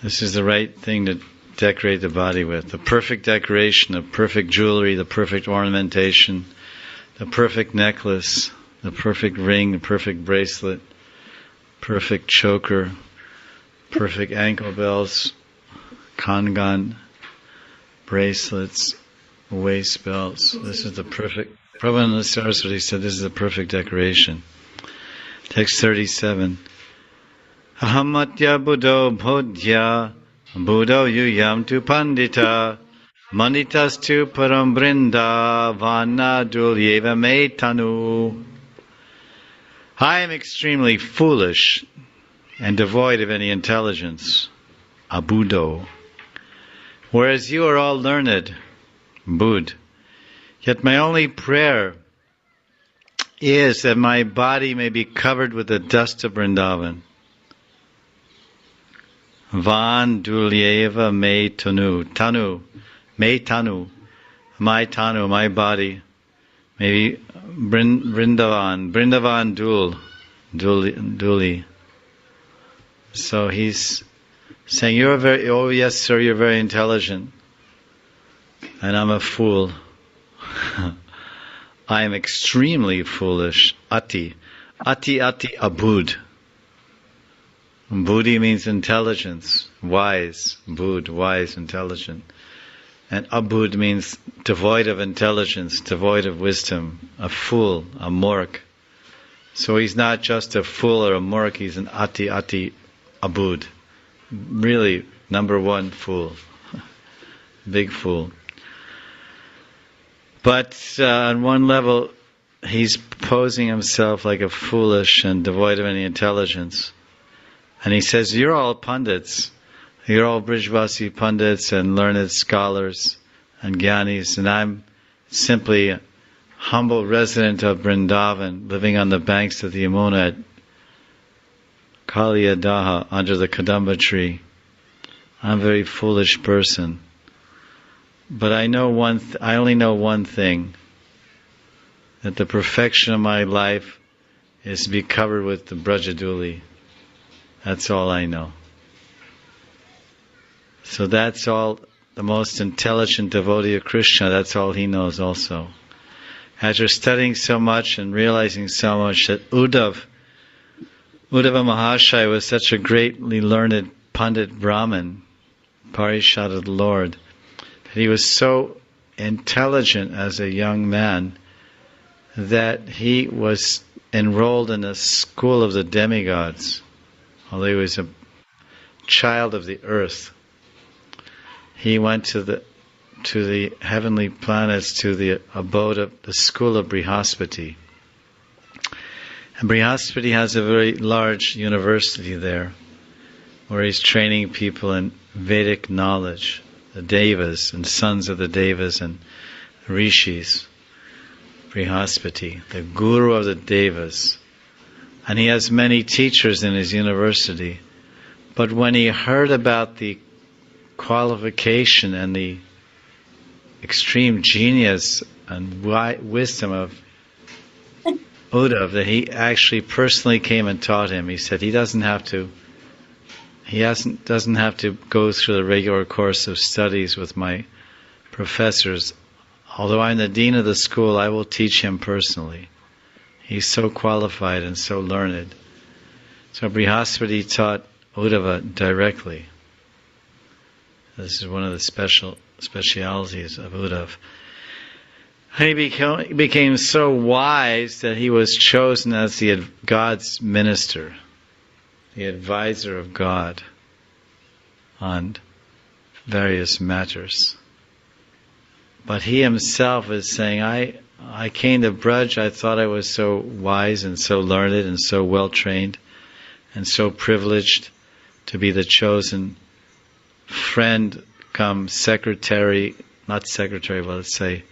This is the right thing to decorate the body with. The perfect decoration, the perfect jewelry, the perfect ornamentation, the perfect necklace, the perfect ring, the perfect bracelet, perfect choker, perfect ankle bells, kangan, bracelets, waist belts. This is the perfect. Prabhupada Saraswati said this is the perfect decoration. Text 37. Ahamatya buddho bodhya buddho yuyam tu pandita manitas tu param vrindavana dulyeva me tanu. I am extremely foolish and devoid of any intelligence, abuddho, whereas you are all learned, Buddh. Yet my only prayer is that my body may be covered with the dust of Vrindavan. Van dulyeva me tanu. Tanu. Me tanu. My tanu, my body. Maybe Vrindavan. Vrindavan duli. So he's saying, oh yes sir, you're very intelligent. And I'm a fool. I am extremely foolish. Ati abud. Buddhi means intelligence, wise. Buddh, wise, intelligent. And abud means devoid of intelligence, devoid of wisdom, a fool, a murk. So he's not just a fool or a murk, he's an ati abud. Really, number one fool. Big fool. But on one level, he's posing himself like a foolish and devoid of any intelligence. And he says, you're all pundits. You're all Brijvasi pundits and learned scholars and gyanis. And I'm simply a humble resident of Vrindavan, living on the banks of the Yamuna at Kaliyadaha, under the Kadamba tree. I'm a very foolish person. But I know I only know one thing, that the perfection of my life is to be covered with the Brajaduli. That's all I know. So that's all, the most intelligent devotee of Krishna, that's all he knows also. After studying so much and realizing so much that Uddhava Mahashaya was such a greatly learned Pandit Brahmin, Parishad of the Lord, he was so intelligent as a young man that he was enrolled in a school of the demigods, although he was a child of the earth. He went to the heavenly planets, to the abode of the school of Brihaspati. And Brihaspati has a very large university there, where he's training people in Vedic knowledge. the Devas and sons of the Devas and Rishis, Brihaspati, the guru of the Devas. And he has many teachers in his university. But when he heard about the qualification and the extreme genius and wisdom of Uddhav, that he actually personally came and taught him, he said he doesn't have to go through the regular course of studies with my professors. Although I'm the dean of the school, I will teach him personally. He's so qualified and so learned. So Brihaspati taught Uddhava directly. This is one of the specialities of Uddhav. He became so wise that he was chosen as God's minister, the advisor of God on various matters. But he himself is saying, I came to Braj, I thought I was so wise and so learned and so well trained and so privileged to be the chosen friend come secretary, not secretary, but let's say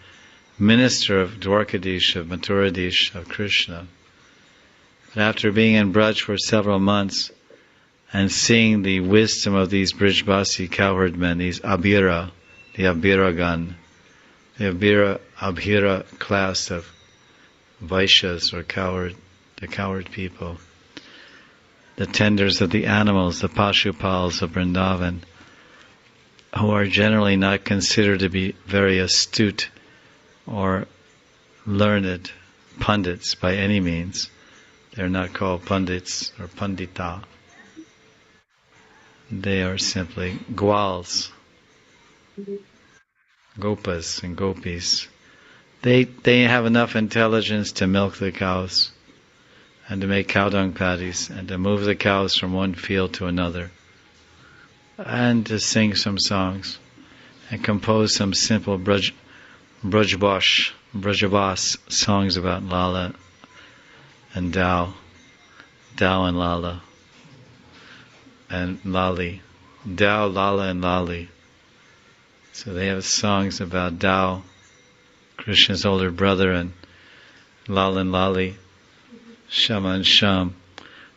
minister of Dwarkadish, of Mathuradish, of Krishna. But after being in Braj for several months and seeing the wisdom of these Brijbasi cowherd men, these Abhira, the Abhiragan, the Abhira class of Vaishyas or the cowherd people, the tenders of the animals, the Pashupals of Vrindavan, who are generally not considered to be very astute or learned pundits by any means. They're not called pundits or pandita. They are simply gwals, gopas and gopis. They have enough intelligence to milk the cows and to make cow dung patties and to move the cows from one field to another and to sing some songs and compose some simple Brajabas songs about Lala and Dao and Lala and Lali. Dao, Lala and Lali. So they have songs about Dao, Krishna's older brother, and Lala and Lali, Shama and Sham.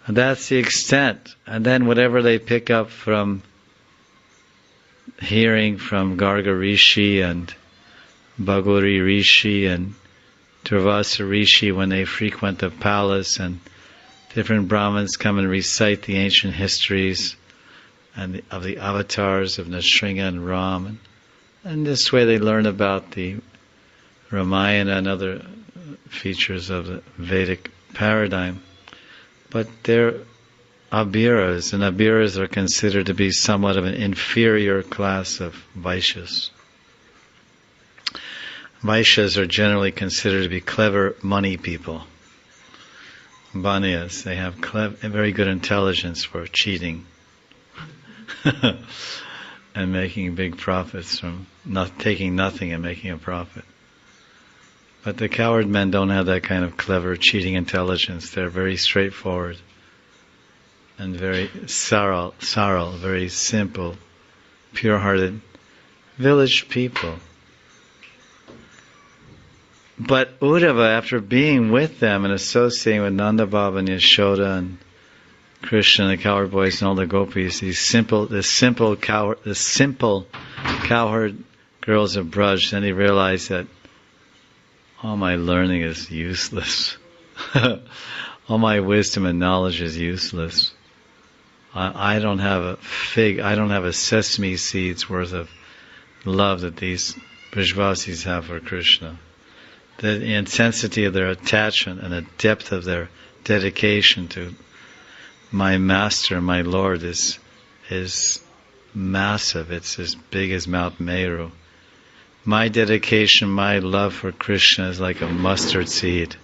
And that's the extent. And then whatever they pick up from hearing from Garga Rishi and Bhagwari Rishi and Durvasa Rishi when they frequent the palace, and different Brahmins come and recite the ancient histories and of the avatars of Nrsimha and Ram. And this way they learn about the Ramayana and other features of the Vedic paradigm. But they're Abhiras, and Abhiras are considered to be somewhat of an inferior class of Vaishyas. Vaishyas are generally considered to be clever money people. Baniyas, they have very good intelligence for cheating and making big profits from taking nothing and making a profit. But the cowherd men don't have that kind of clever cheating intelligence. They're very straightforward and very saral, very simple, pure-hearted village people. But Uddhava, after being with them and associating with Nanda Baba and Yashoda and Krishna and the cowherd boys and all the gopis, the simple cowherd girls of Braj, then he realized that all my learning is useless. All my wisdom and knowledge is useless. I don't have a sesame seed's worth of love that these Brijvasis have for Krishna. The intensity of their attachment and the depth of their dedication to my Master, my Lord, is massive. It's as big as Mount Meru. My dedication, my love for Krishna is like a mustard seed.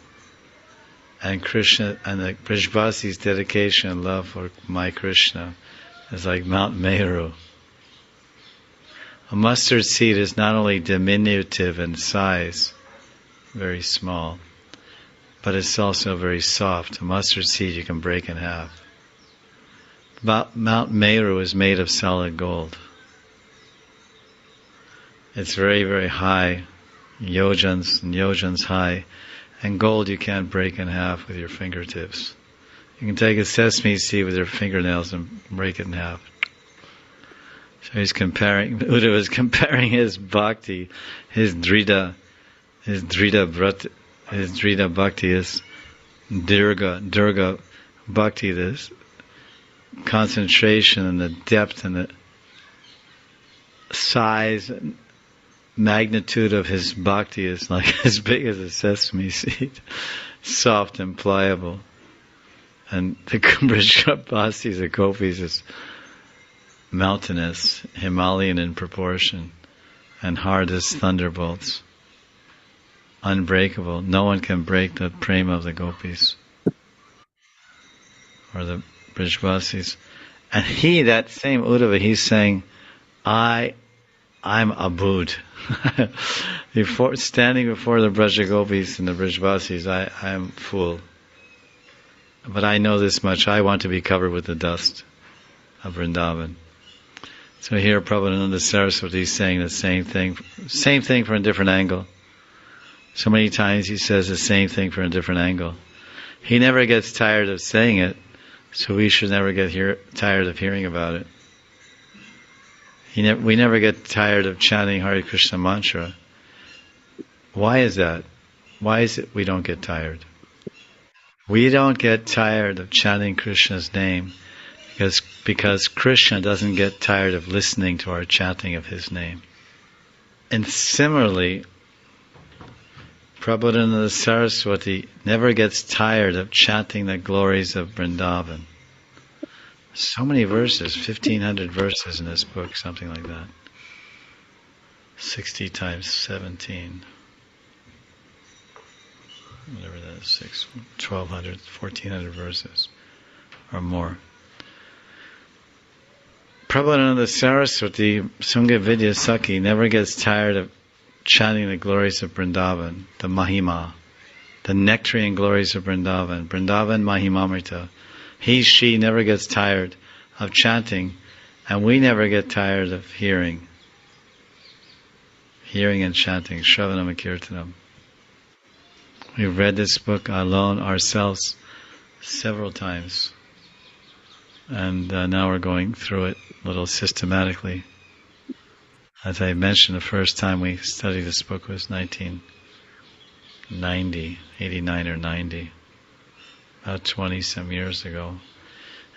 And Krishna and the Brijvasi's dedication and love for my Krishna is like Mount Meru. A mustard seed is not only diminutive in size, very small, but it's also very soft. A mustard seed you can break in half. Mount Meru is made of solid gold. It's very, very high, yojans and yojans high, and gold you can't break in half with your fingertips. You can take a sesame seed with your fingernails and break it in half. So Uddhava is comparing his bhakti, his drida bhakti, his Durga bhakti, this concentration and the depth and the size and magnitude of his bhakti is like as big as a sesame seed, soft and pliable. And the Brajavasis, the gopis, is mountainous, Himalayan in proportion, and hard as thunderbolts, unbreakable. No one can break the prema of the gopis or the Brajavasis. And that same Uddhava, he's saying, I'm abud. Standing before the Brajagopis and the Brajavasis, I am fool. But I know this much, I want to be covered with the dust of Vrindavan. So here Prabhupada Saraswati is saying the same thing for a different angle. So many times he says the same thing for a different angle. He never gets tired of saying it, so we should never get tired of hearing about it. We never get tired of chanting Hare Krishna mantra. Why is that? Why is it we don't get tired? We don't get tired of chanting Krishna's name because Krishna doesn't get tired of listening to our chanting of his name. And similarly, Prabhupada Saraswati never gets tired of chanting the glories of Vrindavan. So many verses, 1,500 verses in this book, something like that. 60 times 17. Whatever that is, 1,200, 1,400 verses or more. Prabhupada Saraswati, Sunga Vidya Saki, never gets tired of chanting the glories of Vrindavan, the Mahima, the nectarian glories of Vrindavan, Vrindavan Mahimamrita. She never gets tired of chanting, and we never get tired of hearing and chanting, Shravanam and Kirtanam. We've read this book alone ourselves several times, and now we're going through it a little systematically. As I mentioned, the first time we studied this book was 1990, 89 or 90, about 20 some years ago.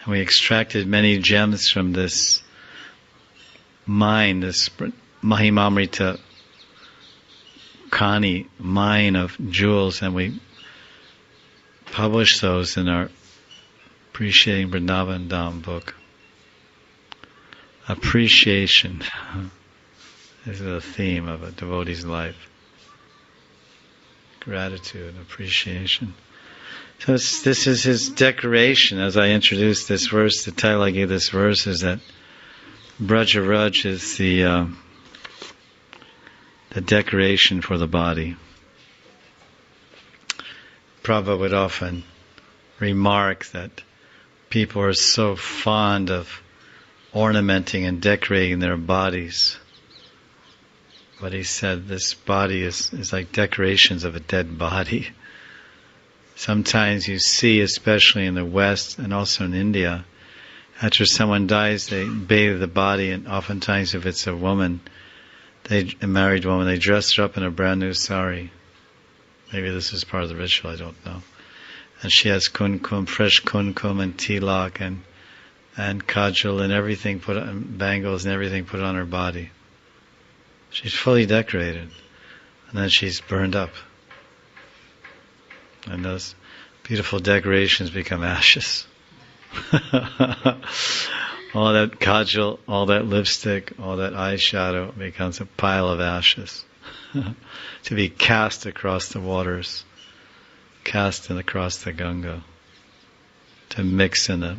And we extracted many gems from this mine, this Mahimamrita Kani mine of jewels, and we published those in our Appreciating Vrindavan Dham book. Appreciation. This is a theme of a devotee's life. Gratitude, appreciation. So this is his decoration. As I introduced this verse, the title I gave this verse is that Brajaraj is the decoration for the body. Prabhupada would often remark that people are so fond of ornamenting and decorating their bodies. But he said this body is like decorations of a dead body. Sometimes you see, especially in the West and also in India, after someone dies, they bathe the body, and oftentimes if it's a woman, a married woman, they dress her up in a brand new sari. Maybe this is part of the ritual, I don't know. And she has kunkum, fresh kunkum and tilak and kajal and everything put on, bangles and everything put on her body. She's fully decorated. And then she's burned up. And those beautiful decorations become ashes. All that kajal, all that lipstick, all that eyeshadow becomes a pile of ashes. To be cast across the waters, cast across the Ganga, to mix in the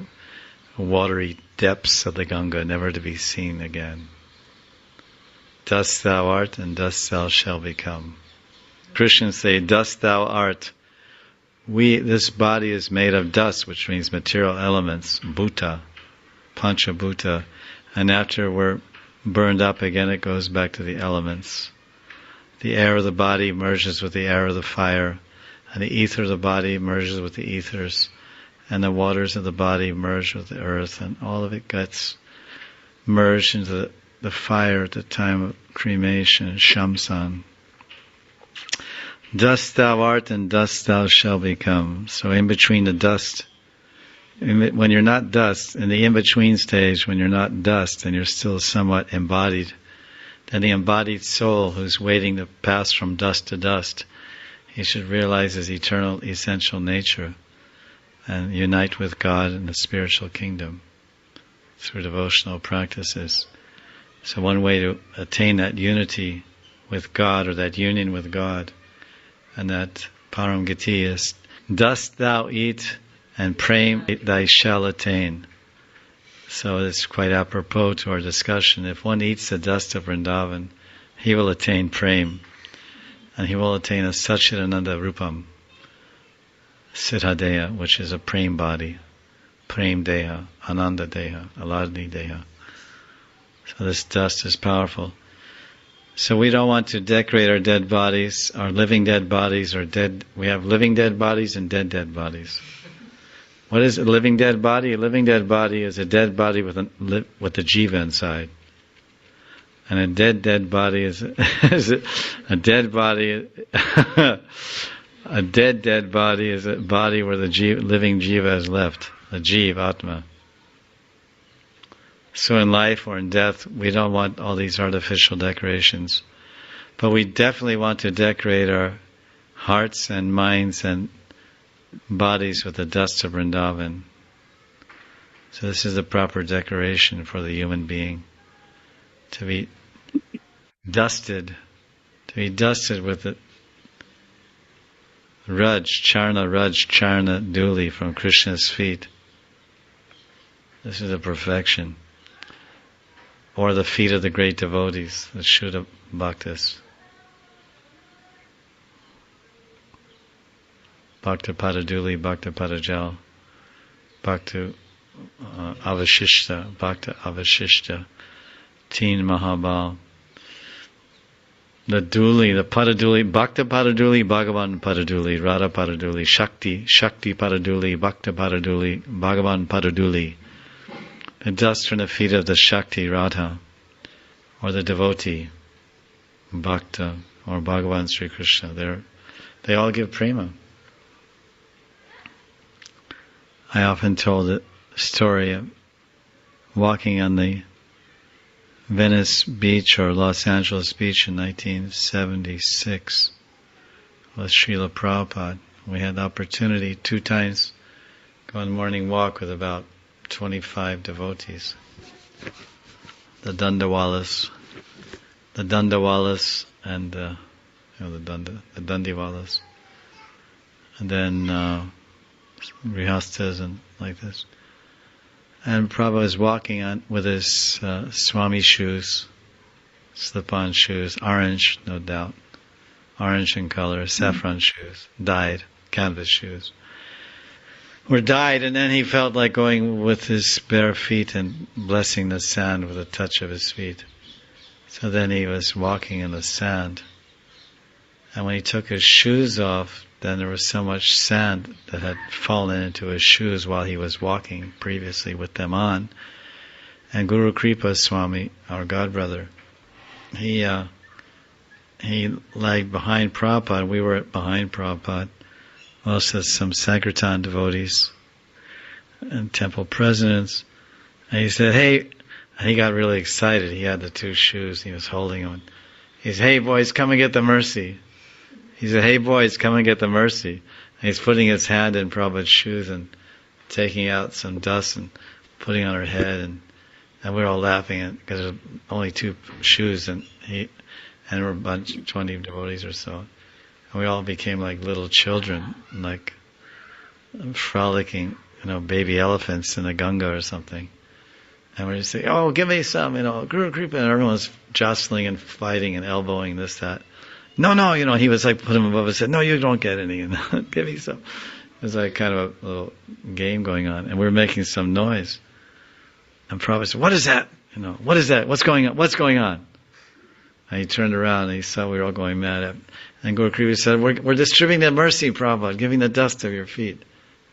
watery depths of the Ganga, never to be seen again. Dust thou art, and dust thou shall become. Christians say, dust thou art. This body is made of dust, which means material elements, bhuta, pancha bhuta, and after we're burned up again, it goes back to the elements. The air of the body merges with the air of the fire, and the ether of the body merges with the ethers, and the waters of the body merge with the earth, and all of it gets merged into the fire at the time of cremation, Shamsan. Dust thou art, and dust thou shalt become. So in between the dust, when you're not dust, in the in-between stage, when you're not dust and you're still somewhat embodied, then the embodied soul who's waiting to pass from dust to dust, he should realize his eternal, essential nature and unite with God in the spiritual kingdom through devotional practices. So one way to attain that unity with God, or that union with God, and that Param Gati is, dust thou eat, and prem thy shall attain. So it's quite apropos to our discussion. If one eats the dust of Vrindavan, he will attain prem, and he will attain a Satchidananda Rupam, Siddhadeha, which is a prem body, prem deha, ananda deha, aladni deha. So this dust is powerful. So we don't want to decorate our dead bodies, our living dead bodies, or dead. We have living dead bodies and dead bodies. What is a living dead body? A living dead body is a dead body with a jiva inside. And a dead body is a dead body. A dead body is a body where the living jiva is left, the jiva, atma. So in life or in death, we don't want all these artificial decorations. But we definitely want to decorate our hearts and minds and bodies with the dust of Vrindavan. So this is the proper decoration for the human being. To be dusted with the Charna Dhuli from Krishna's feet. This is a perfection. Or the feet of the great devotees, the Shuddha Bhaktas. Bhakta Padaduli, Bhakta Padajal, Bhakta Avashishta, Bhakta Avashishta, Teen Mahabal. The Duli, the Padaduli, Bhakta Padaduli, Bhagavan Padaduli, Radha Padaduli, Shakti Padaduli, Bhakta Padaduli, Bhagavan Padaduli. The dust from the feet of the Shakti, Radha, or the devotee, Bhakta, or Bhagavan Sri Krishna. They all give prema. I often told the story of walking on the Venice beach or Los Angeles beach in 1976 with Srila Prabhupada. We had the opportunity 2 times to go on a morning walk with about 25 devotees. The Dandawalas and the Dandiwalas, and then Grihastas and like this. And Prabhupada was walking on with his Swami shoes, slip-on shoes, orange, no doubt, orange in color, saffron shoes, dyed canvas shoes. Were dyed, and then he felt like going with his bare feet and blessing the sand with a touch of his feet. So then he was walking in the sand, and when he took his shoes off, then there was so much sand that had fallen into his shoes while he was walking previously with them on. And Guru Kripa Swami, our godbrother, he lagged behind Prabhupada. We were behind Prabhupada. Also some Sankirtan devotees and temple presidents. And he said, hey, and he got really excited. He had the 2 shoes. He was holding them. He said, hey boys, come and get the mercy. He said, hey boys, come and get the mercy. And he's putting his hand in Prabhupada's shoes and taking out some dust and putting on her head. And we were all laughing because there were only 2 shoes, and there were a bunch, 20 devotees or so. And we all became like little children, like frolicking, baby elephants in the Ganga or something. And we're just saying, oh, give me some, Guru Kripa, and everyone's jostling and fighting and elbowing this, that. No, he was like, put him above and said, no, you don't get any, give me some. It was like kind of a little game going on, and we were making some noise. And Prabhupada said, what is that? What is that? What's going on? What's going on? And he turned around and he saw we were all going mad. And Guru Kripa said, we're distributing the mercy, Prabhupada, giving the dust of your feet.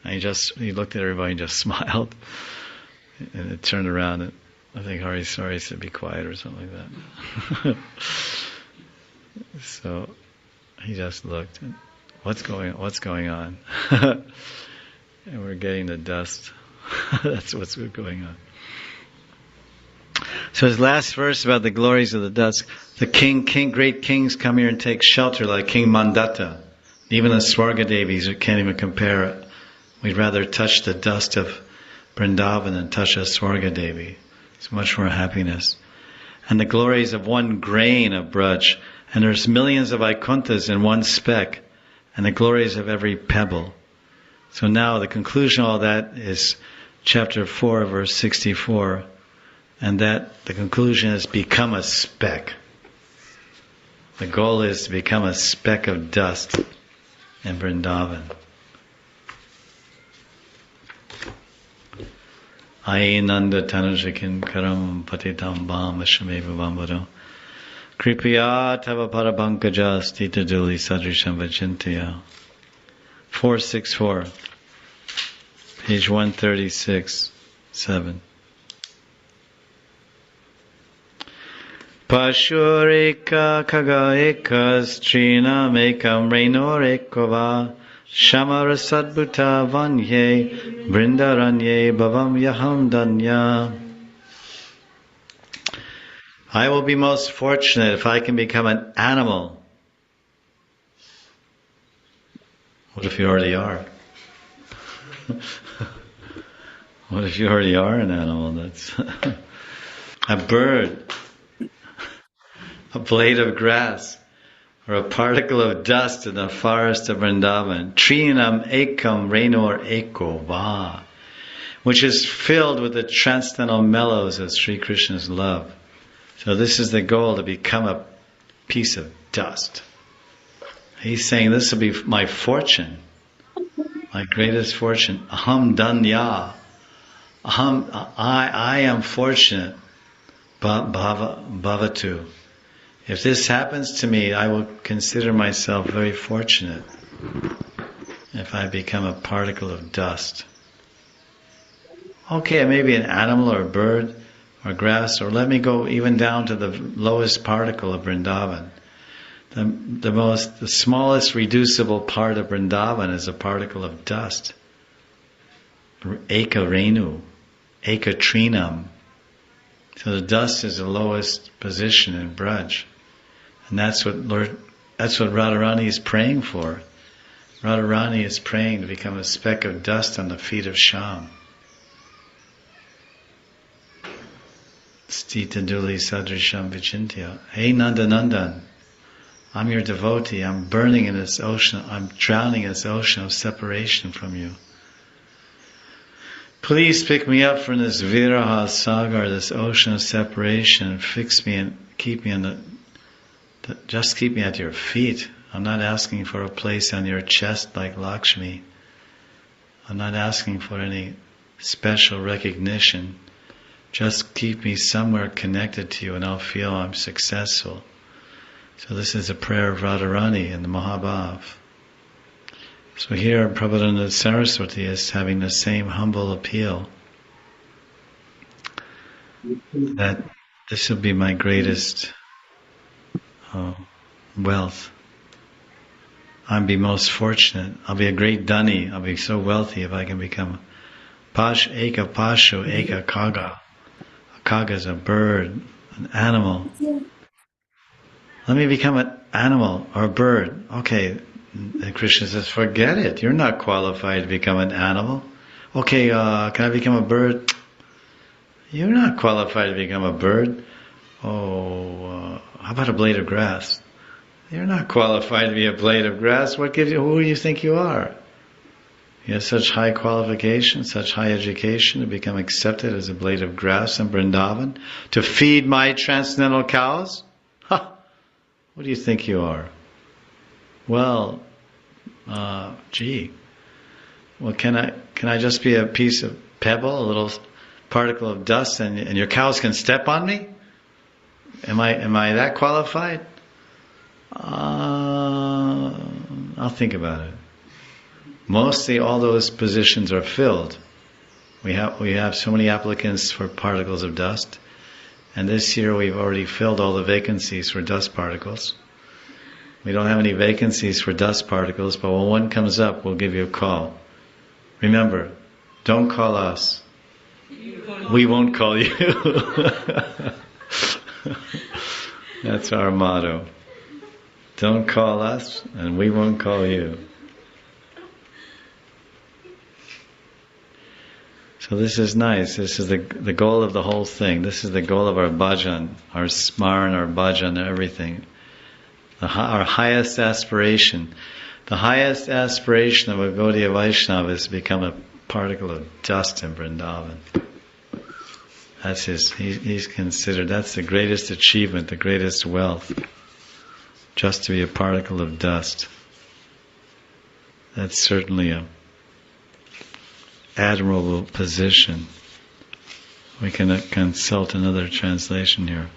And he looked at everybody and just smiled. And it turned around and I think Hari Sari said, be quiet or something like that. So he just looked and what's going on? And we're getting the dust. That's what's going on. So his last verse about the glories of the dust, the great kings come here and take shelter like King Mandata. Even the Swarga Devis can't even compare it. We'd rather touch the dust of Vrindavan than touch a Swarga Devi. It's much more happiness. And the glories of one grain of Braj, and there's millions of Vaikunthas in one speck, and the glories of every pebble. So now the conclusion of all that is chapter 4, verse 64. And that the conclusion is become a speck. The goal is to become a speck of dust in Vrindavan. Ainanda Tanujakin Karam Patitam Bam Vishmeva Vambado Kripiya Tava Parabankaja Stita Duli Sadrisham Vajintaya. 464, page 136, 7. Pashurika kagaeka strina mekam renorekova shamara sadbhuta vanye brindaranye bhavam yaham danya. I will be most fortunate if I can become an animal. What if you already are? What if you already are an animal? That's a bird, a blade of grass, or a particle of dust in the forest of Vrindavan. Trinam ekam renor eko va, which is filled with the transcendental mellows of Sri Krishna's love. So this is the goal, to become a piece of dust. He's saying this will be my fortune, my greatest fortune. Aham danya. I am fortunate. Bhavatu. If this happens to me, I will consider myself very fortunate if I become a particle of dust. Okay, maybe an animal or a bird or grass, or let me go even down to the lowest particle of Vrindavan. The smallest reducible part of Vrindavan is a particle of dust. Eka Renu, Eka Trinam. So the dust is the lowest position in Braj. And that's what Radharani is praying for. Radharani is praying to become a speck of dust on the feet of Shyam. Stita Duli Sadrisham Vichintya. Hey Nandanandan, I'm your devotee. I'm burning in this ocean. I'm drowning in this ocean of separation from you. Please pick me up from this Viraha Sagar, this ocean of separation, and fix me and keep me just keep me at your feet. I'm not asking for a place on your chest like Lakshmi. I'm not asking for any special recognition. Just keep me somewhere connected to you and I'll feel I'm successful. So this is a prayer of Radharani in the Mahabhav. So here Prabhupada Saraswati is having the same humble appeal that this will be my greatest wealth. I'll be most fortunate. I'll be a great dhani. I'll be so wealthy if I can become Eka Pashu, Eka Kaga. A kaga is a bird, an animal. Let me become an animal or a bird. Okay, and Krishna says, forget it. You're not qualified to become an animal. Okay, can I become a bird? You're not qualified to become a bird. Oh, how about a blade of grass? You're not qualified to be a blade of grass. Who do you think you are? You have such high qualifications, such high education to become accepted as a blade of grass in Vrindavan, to feed my transcendental cows? Ha! What do you think you are? Well, well, can I just be a piece of pebble, a little particle of dust and your cows can step on me? Am I that qualified? I'll think about it. Mostly all those positions are filled. We have so many applicants for particles of dust, and this year we've already filled all the vacancies for dust particles. We don't have any vacancies for dust particles, but when one comes up, we'll give you a call. Remember, don't call us. We won't call you. That's our motto. Don't call us, and we won't call you. So this is nice. This is the goal of the whole thing. This is the goal of our bhajan, our smaran, our bhajan, everything. Our highest aspiration. The highest aspiration of a Gaudiya Vaishnava is to become a particle of dust in Vrindavan. That's he's considered, that's the greatest achievement, the greatest wealth. Just to be a particle of dust. That's certainly a admirable position. We can consult another translation here.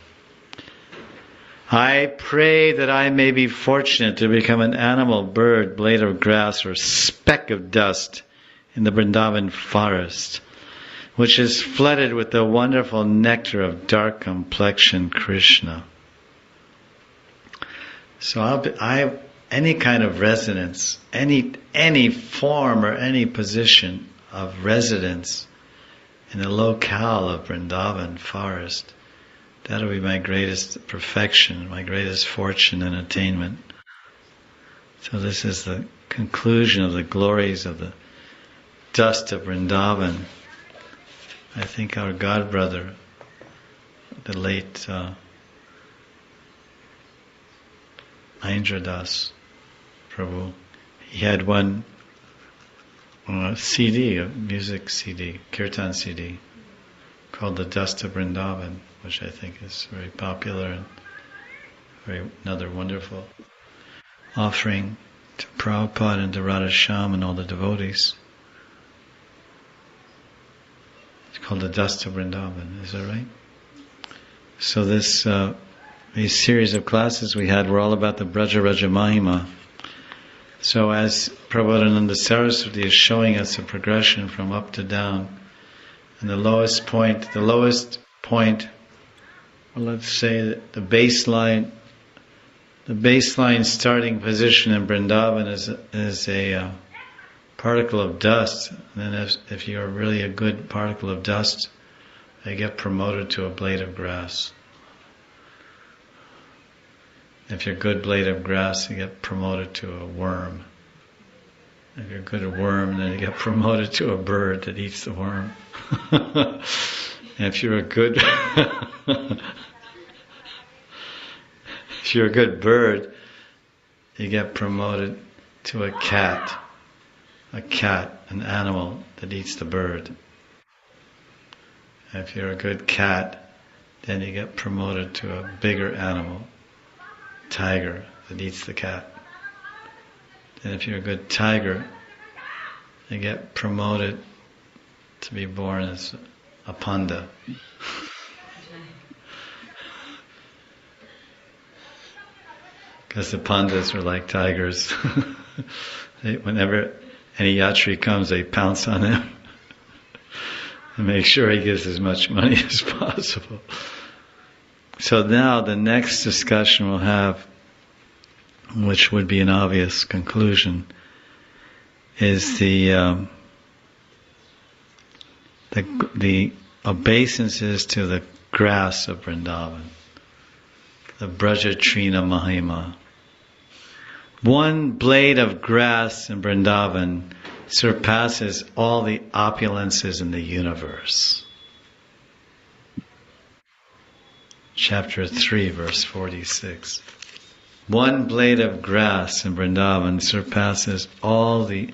I pray that I may be fortunate to become an animal, bird, blade of grass, or speck of dust in the Vrindavan forest, which is flooded with the wonderful nectar of dark complexion Krishna. So any kind of residence, any form or any position of residence in the locale of Vrindavan forest, that'll be my greatest perfection, my greatest fortune and attainment. So this is the conclusion of the glories of the dust of Vrindavan. I think our godbrother, the late Aindradas Prabhu, he had one CD, a music CD, kirtan CD, called The Dust of Vrindavan, which I think is very popular and another wonderful offering to Prabhupada and to Radha Shyam and all the devotees. It's called The Dust of Vrindavan, is that right? So these series of classes we had were all about the Braja Raja Mahima. So as Prabhupada Saraswati is showing us a progression from up to down, and the lowest point, well, let's say the baseline starting position in Vrindavan is a particle of dust. And then if you're really a good particle of dust, they get promoted to a blade of grass. If you're a good blade of grass, you get promoted to a worm. If you're a good worm, then you get promoted to a bird that eats the worm. If you're a good bird, you get promoted to a cat, an animal that eats the bird. If you're a good cat, then you get promoted to a bigger animal, tiger that eats the cat. And if you're a good tiger, you get promoted to be born as a panda. Because the pandas are like tigers. Whenever any yatri comes, they pounce on him and make sure he gives as much money as possible. So now the next discussion we'll have, which would be an obvious conclusion, is the obeisances to the grass of Vrindavan, the Brajatrina Mahima. One blade of grass in Vrindavan surpasses all the opulences in the universe. Chapter 3, verse 46. One blade of grass in Vrindavan surpasses all the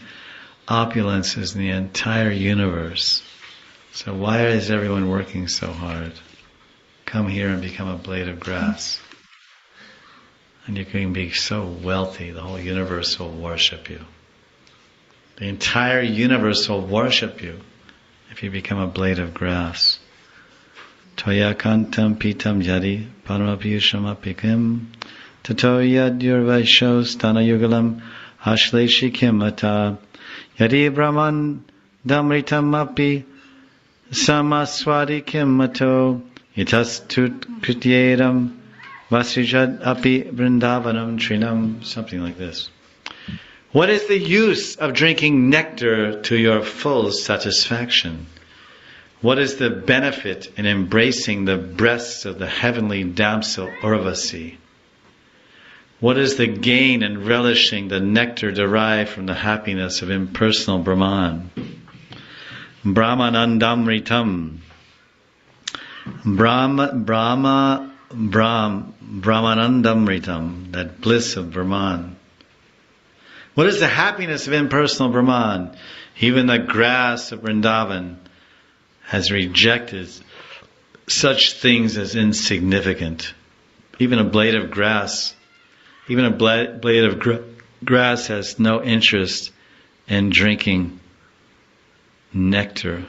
opulences in the entire universe. So why is everyone working so hard? Come here and become a blade of grass. And you can be so wealthy, the whole universe will worship you. The entire universe will worship you if you become a blade of grass. Toya kantam pitam yadi paramapiyusham apikim tato yad yurvaisho stana yugalam ashleshi kimata yadi brahman damritam api samaswadi kimato itas tut krityeram vasrijad api vrindavanam trinam, something like this. What is the use of drinking nectar to your full satisfaction? What is the benefit in embracing the breasts of the heavenly damsel Urvasi? What is the gain in relishing the nectar derived from the happiness of impersonal Brahman? Brahmanandamritam. Brahmanandamritam, that bliss of Brahman. What is the happiness of impersonal Brahman? Even the grass of Vrindavan has rejected such things as insignificant. Even a blade of grass, grass has no interest in drinking nectar.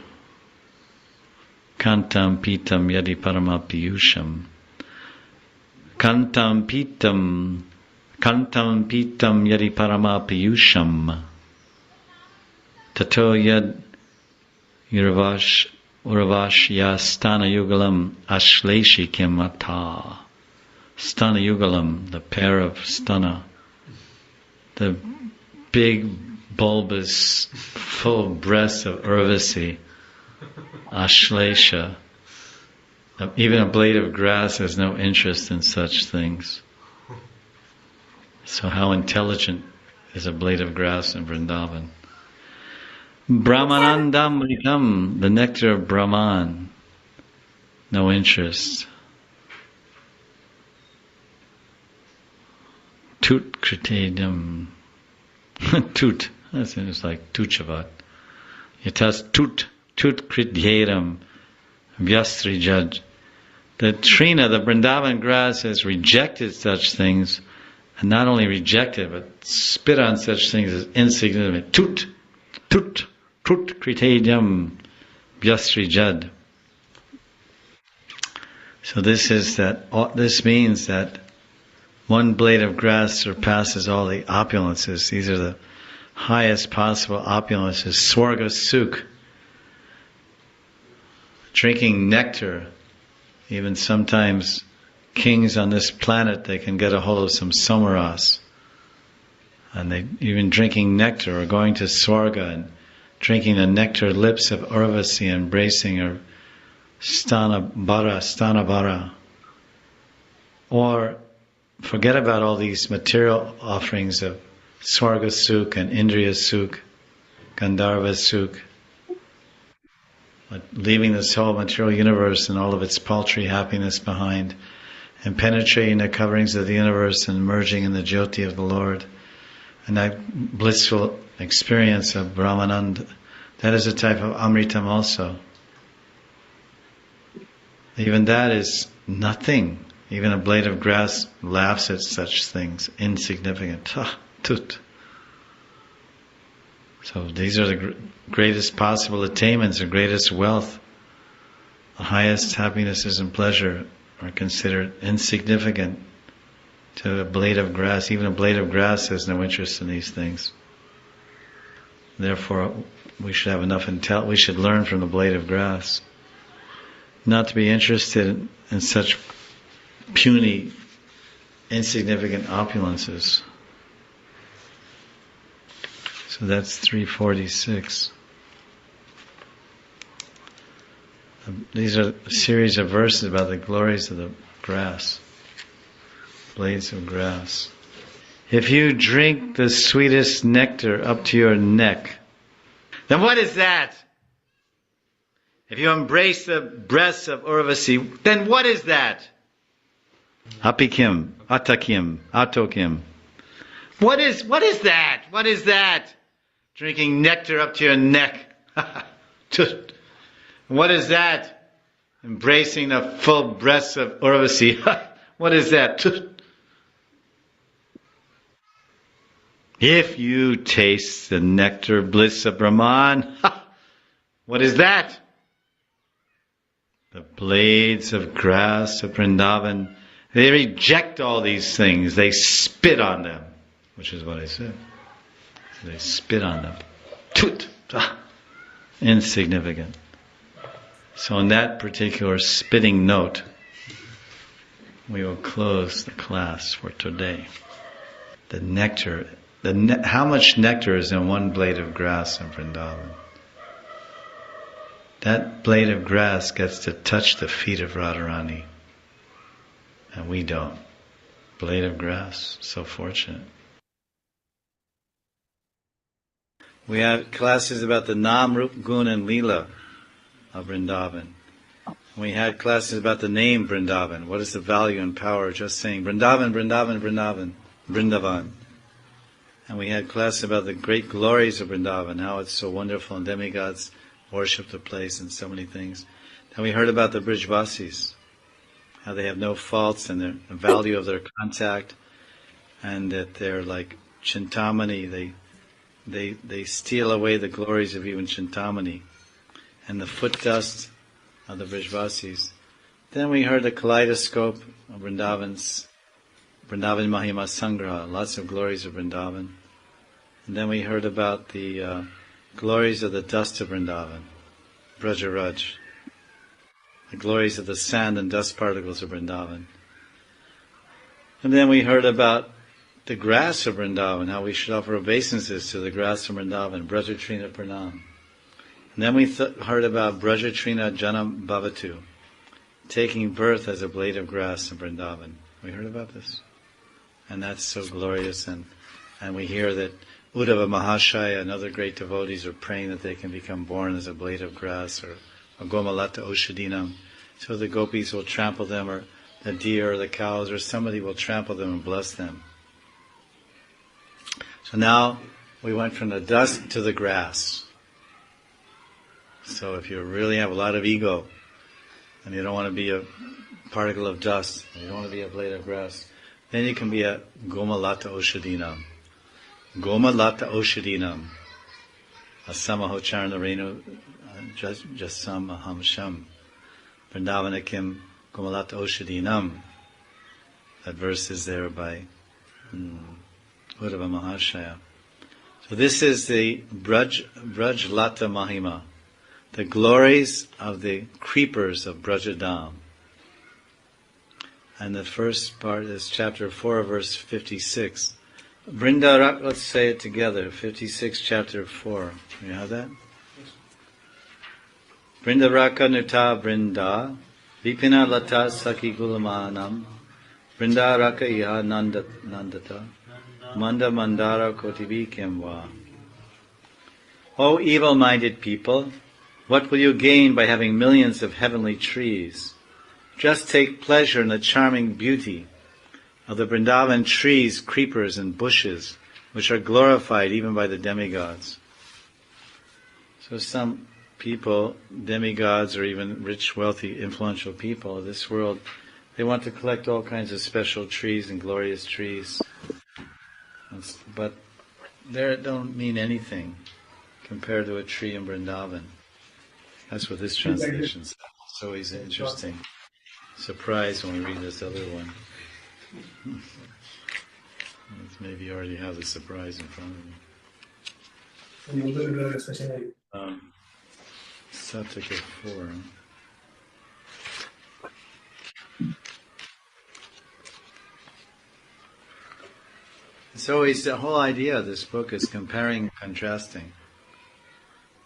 Kantam pitam yadi paramapiyusham. Kantam pitam yadi paramapiyusham. Tato yad Uravashya stana yugalam ashleshi kimata. Stana yugalam, the pair of stana, the big bulbous full breasts of Urvasi, ashlesha. Even a blade of grass has no interest in such things. So how intelligent is a blade of grass in Vrindavan? Brahmanandamritam, the nectar of Brahman, no interest. Tut kritedam. Tut, it's like tuchavat. Yatas tut krityedam vyastrijad. The Trina, the Vrindavan grass, has rejected such things, and not only rejected, but spit on such things as insignificant. Tut kritedam vyastrijad. So this means that one blade of grass surpasses all the opulences. These are the highest possible opulences. Swarga sukh. Drinking nectar. Even sometimes kings on this planet, they can get a hold of some somaras. And they even drinking nectar or going to Swarga and drinking the nectar lips of Urvasi, embracing her stanabara. Or forget about all these material offerings of Swarga Sukh and Indriya Sukh, Gandharva Sukh, but leaving this whole material universe and all of its paltry happiness behind, and penetrating the coverings of the universe and merging in the Jyoti of the Lord. And that blissful experience of Brahmanand, that is a type of Amritam also. Even that is nothing. Even a blade of grass laughs at such things, insignificant. Tut. So these are the greatest possible attainments, the greatest wealth. The highest happinesses and pleasure are considered insignificant to a blade of grass. Even a blade of grass has no interest in these things. Therefore, we should have enough we should learn from the blade of grass not to be interested in such puny, insignificant opulences. So that's 346. These are a series of verses about the glories of the grass, blades of grass. If you drink the sweetest nectar up to your neck, then what is that? If you embrace the breasts of Urvasi, then what is that? Apikim, atakim, atokim. What is that? What is that? Drinking nectar up to your neck. What is that? Embracing the full breasts of Urvasi. What is that? If you taste the nectar bliss of Brahman, What is that? The blades of grass of Vrindavan, they reject all these things. They spit on them, which is what I said. They spit on them. Toot! Insignificant. So on that particular spitting note, we will close the class for today. The nectar, how much nectar is in one blade of grass in Vrindavan? That blade of grass gets to touch the feet of Radharani. And we don't. Blade of grass, so fortunate. We have classes about the Nam, Rup, Gun and Leela of Vrindavan. We had classes about the name Vrindavan. What is the value and power of just saying Vrindavan, Vrindavan, Vrindavan, Vrindavan. And we had classes about the great glories of Vrindavan, how it's so wonderful and demigods worship the place and so many things. And we heard about the Brijvasis, how they have no faults and the value of their contact, and that they're like Chintamani, they steal away the glories of even Chintamani and the foot dust of the Brijvasis. Then we heard the kaleidoscope of Vrindavan Mahima Sangraha, lots of glories of Vrindavan. And then we heard about the glories of the dust of Vrindavan, Brajaraj, the glories of the sand and dust particles of Vrindavan. And then we heard about the grass of Vrindavan, how we should offer obeisances to the grass of Vrindavan, Brajatrina Pranam. And then we heard about Brajatrina Janam Bhavatu, taking birth as a blade of grass in Vrindavan. We heard about this. And that's so glorious, and we hear that Uddhava Mahashaya and other great devotees are praying that they can become born as a blade of grass or a Gomalata Oshadinam, so the gopis will trample them, or the deer or the cows or somebody will trample them and bless them. So now we went from the dust to the grass. So if you really have a lot of ego and you don't want to be a particle of dust, you don't want to be a blade of grass, then you can be a Gomalata Oshadinam. Gomalata Oshadinam. Asamahocharana Renu Jasam Aham Sham. Vrindavanakim Gomalata Oshadinam. That verse is there by Uddhava Mahashaya. So this is the Braj Lata Mahima, the glories of the creepers of Brajadam. And the first part is chapter 4, verse 56. Vrindarak, let's say it together. 56, chapter 4. You have that? Vrindaraka Nuta Vrinda, Vipina Lata Saki Gulamanam, Vrindaraka Iha Nandata, Manda Mandara Kotivi Kemwa. O evil-minded people, what will you gain by having millions of heavenly trees? Just take pleasure in the charming beauty of the Vrindavan trees, creepers, and bushes, which are glorified even by the demigods. So some people, demigods or even rich, wealthy, influential people of this world, they want to collect all kinds of special trees and glorious trees. But they don't mean anything compared to a tree in Vrindavan. That's what this translation says. It's always interesting. Surprise when we read this other one. Maybe you already have the surprise in front of you. Sattva 4. So always the whole idea of this book is comparing and contrasting.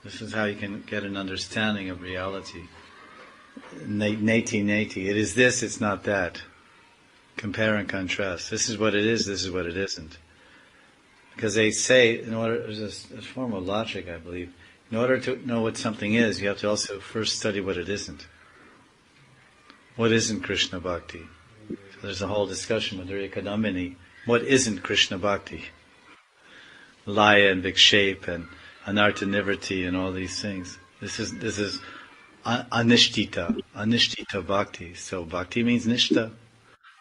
This is how you can get an understanding of reality. Neti. It is this, it's not that. Compare and contrast. This is what it is, this is what it isn't. Because they say, there's a form of logic, I believe, in order to know what something is, you have to also first study what it isn't. What isn't Krishna Bhakti? So there's a whole discussion with Dhira Damodara. What isn't Krishna Bhakti? Laya and Vikshepa and Anartha Nivriti and all these things. This is Anishtita Bhakti. So Bhakti means Nishta.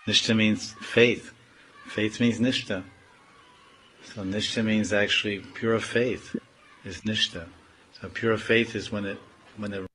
Nishta means faith. Faith means Nishta. So Nishta means actually pure faith is Nishta. So pure faith is when it when the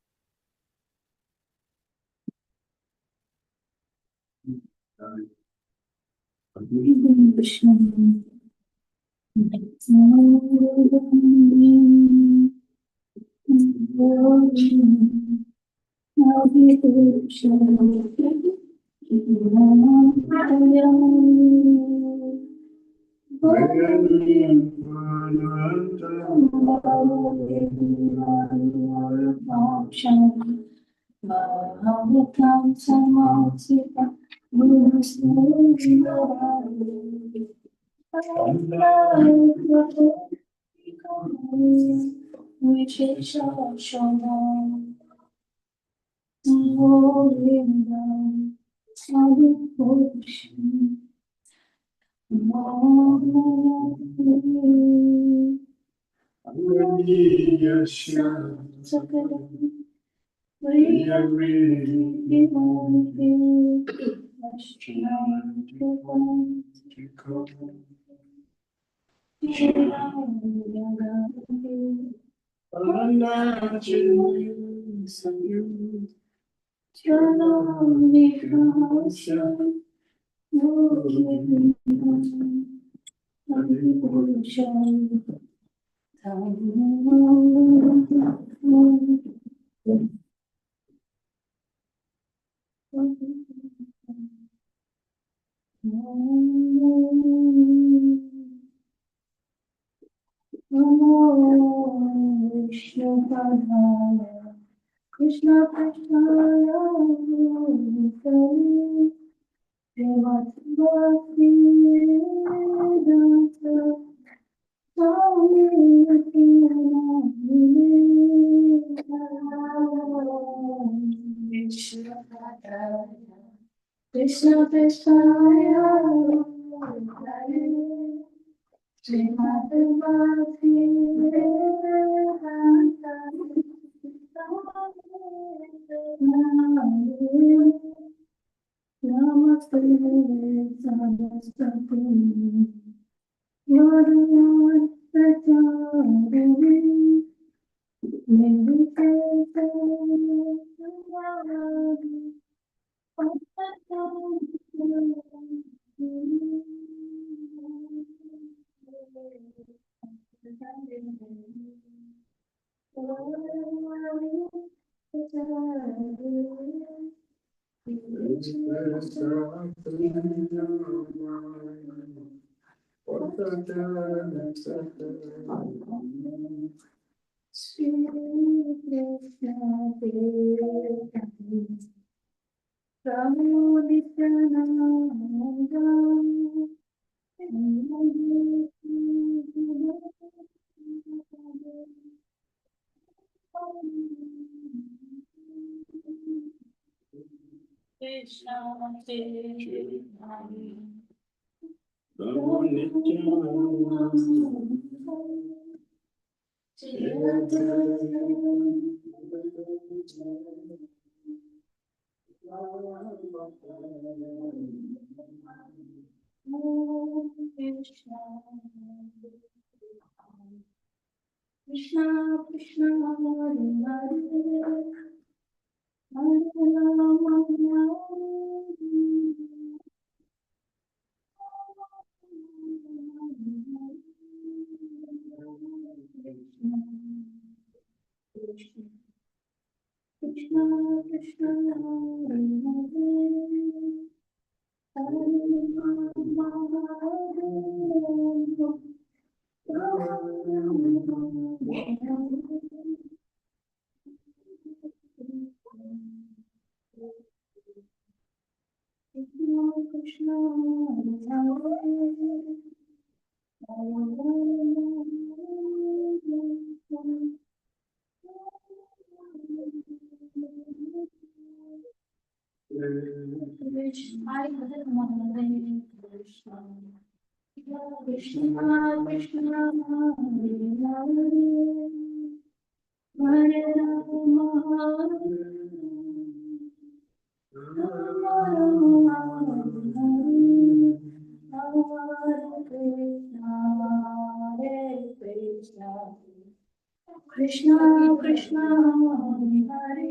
Krishna Krishna Hare Hare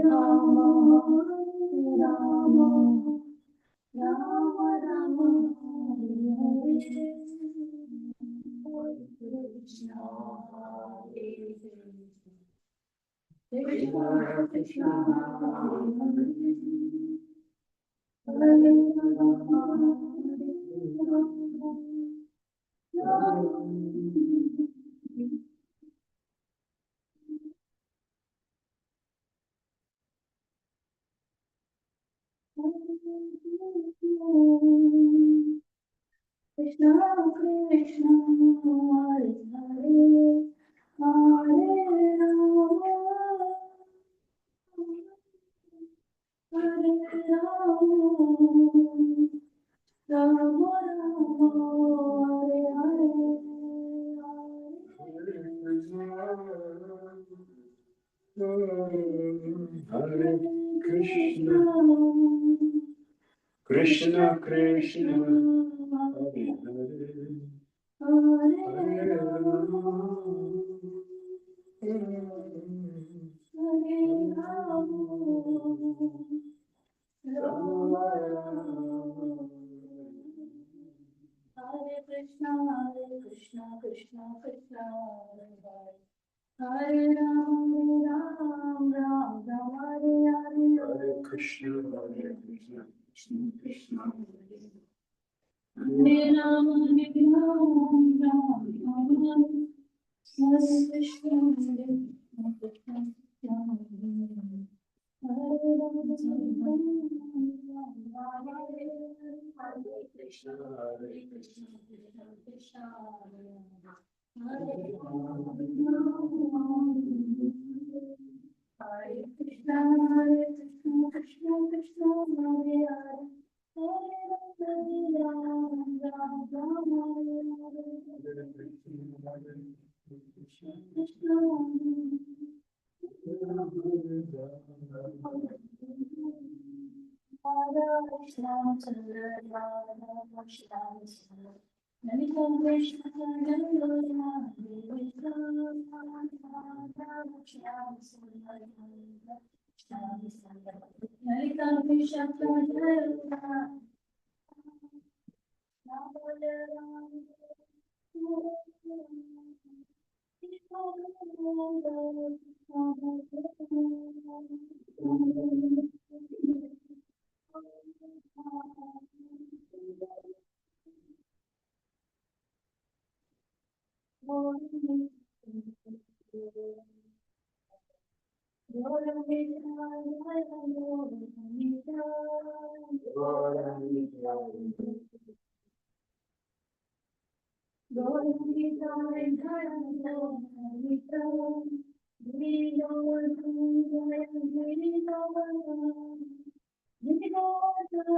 Rama Rama Rama Rama Hare Hare Krishna Krishna Krishna Hare Hare Rama Krishna Krishna Hare Hare Hare Rama Hare Rama Rama Hare Krishna Krishna Krishna Hare Hare Hare Rama Hare Rama Hare Krishna Krishna Krishna Hare Hare Hare Ram Ram Ram Hare Hare Hare Krishna Krishna Krishna Hare Ram Ram Ram Hare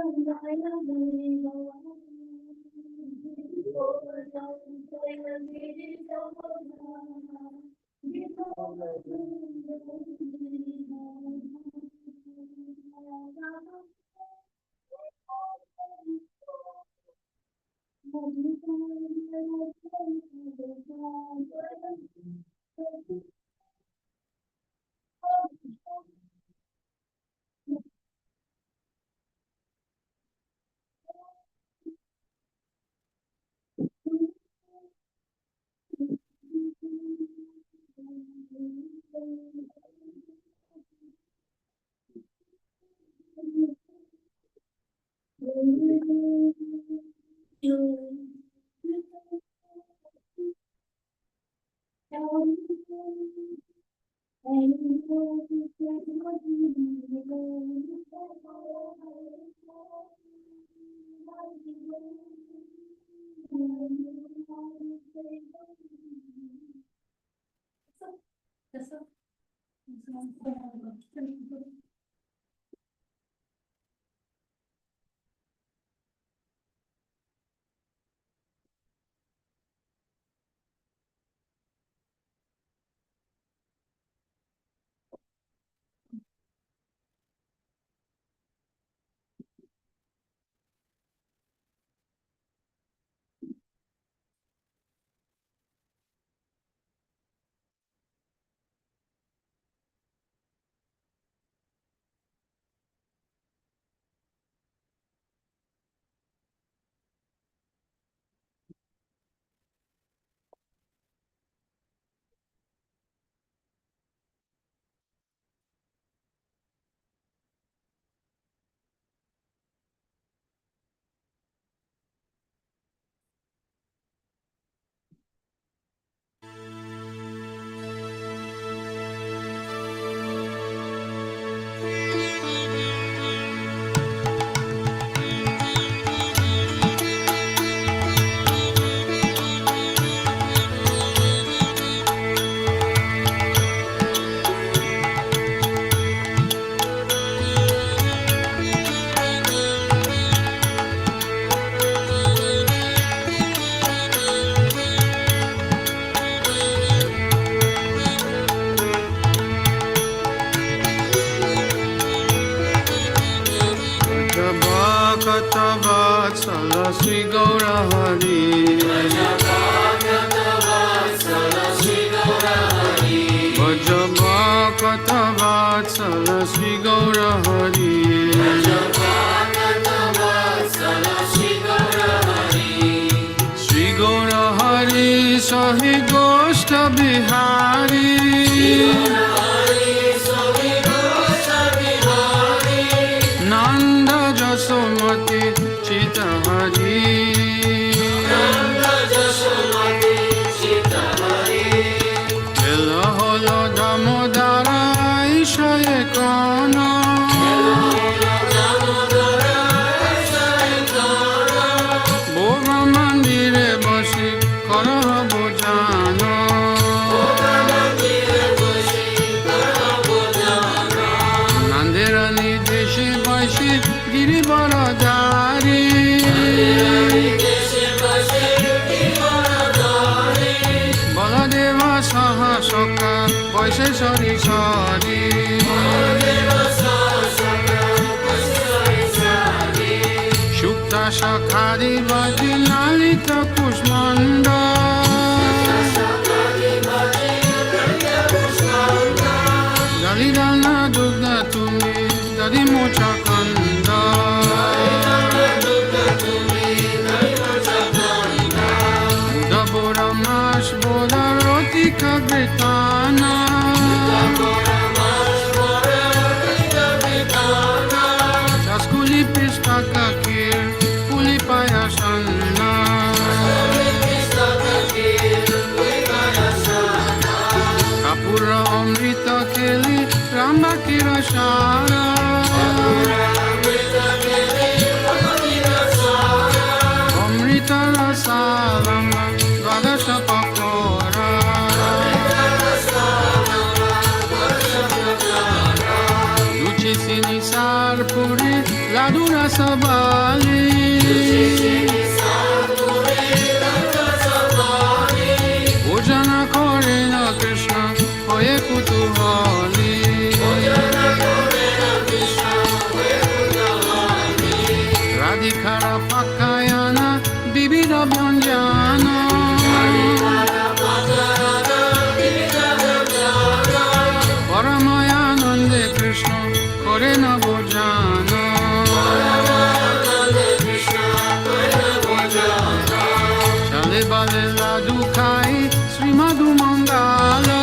Krishna Krishna Vatsala Sri Gaura Hari Vajabhakata Vatsala Sri Gaura Hari Sri Gaura Hari Sahi Goshta Bihari Nanda Jasomati Chita Hari Dhira Damodara Ishaye Kana Bhova Mandire Basi Kara Bojana Nandirani Deshi Bashi Giri Baradari Baladeva Saha Soka Vaise Sari Sari Shukta Shakhadi Vaji Lalita Kushmanda Dalidana Dugda Tumi Dadi Mocha Kanda Buddha Bora Mash Boda Rotika Britana Chaskuli Pista Kakir Puli Payasana Kapura Amrita Keli Ramba Kirashara Amrita Rasa Ramba Dvadasha Pakora Luci Sinisar Puri Ladu Rasa Bali Bhojana Korena Krishna Hoye Kutuhali Radhikara Pakayana Bibida Bhanjana Paramayanande Krishna Korena Bhojana Chale Bale Ladu Khai Sri Madhu Mangala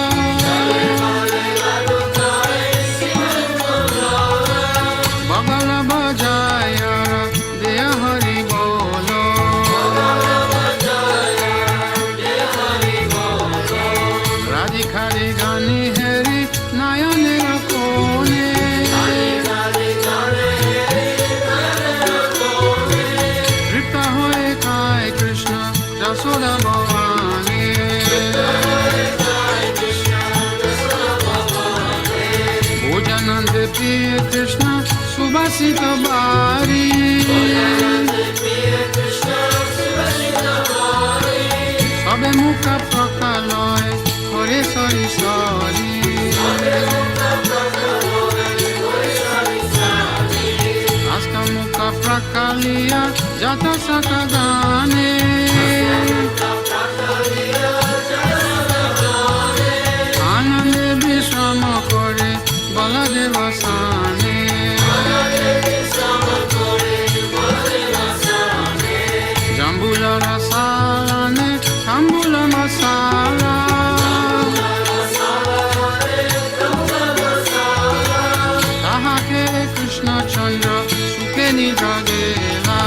Bagala Bajayara Deya Hari Bolo Radhikari Gani Hari Nayane Rakone Ripta Hoye Kai Krishna Jasoda Bhavani Bhojanande Priya Krishna Subhasita Bari Sabe Mukha Prakaloy Hore Sari Sari Asta Mukha Prakaliya Jata Sakagane Anande Vishrama Kore Baladeva Sane Jambula Rasalane Tambula Masala Tahake Krishna Chandra Suke Nidradela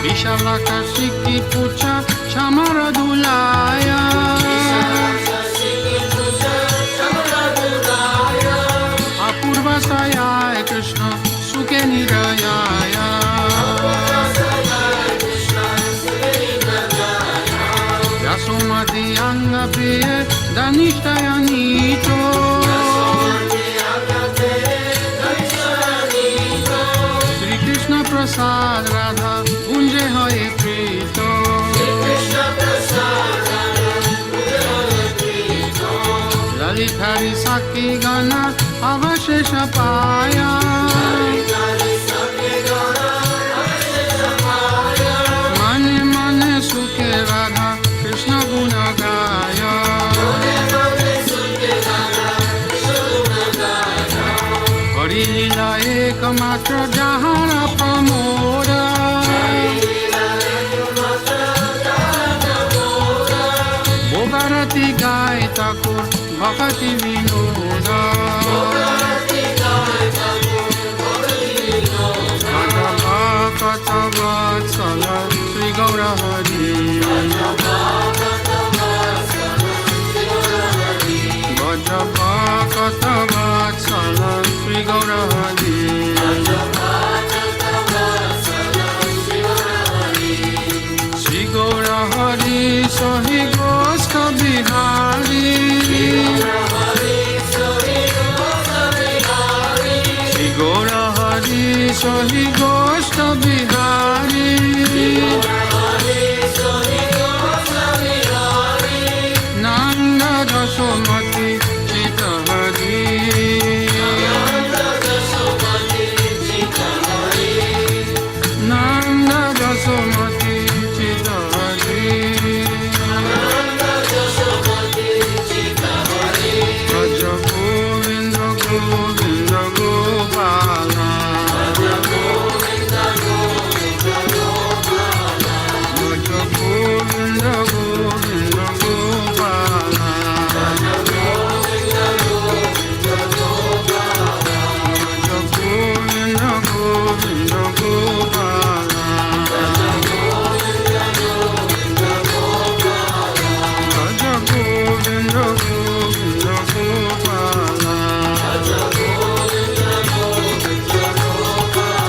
Vishalaka Shiki Pucha Chamara Dulaya Apurva Sayaya Krishna Suke Nirayaya Yasomati Anga Priye Danishtaya Nito Sri Krishna Prasad Radha Unje Hoye Prito खाली खाली साकी गाना अवशेष पाया मने मने सुखे राधा कृष्ण गुण गाया हरि लीला एकमात्र जहाँ प्रमोदा भोगारती गाय ठाकुर भक्ति विनोदा कथा वत्सल श्री गौर हरि कथा वत्सल श्री गौर हरि श्री गौर हरि सहि गोष्ठ बिहारी श्री गौर हरि सहि गोष्ठ बिहारी नंद जसोमती चित हरि नंद जसोमती चित हरि भज गोविंद गोविंद गोपाला भज गोविंद गोविंद गोपाला भज गोविंद गोविंद गोपाला भज गोविंद गोविंद गोपाला भज गोविंद गोविंद गोपाला भज गोविंद गोविंद गोपाला भज गोविंद गोविंद गोपाला भज गोविंद गोविंद गोपाला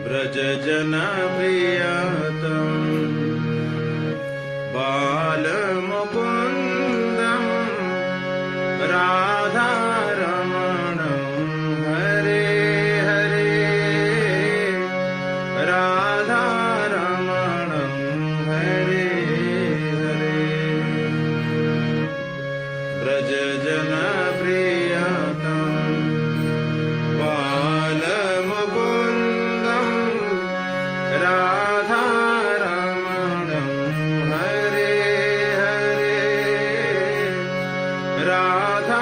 ब्रज जन प्रियतम बाल मुकुंदम राधा रमण हरे हरे राधा रमण हरे हरे ब्रज जन प्रियतम बाल Mukundan Radha Raman Hare Hare Radha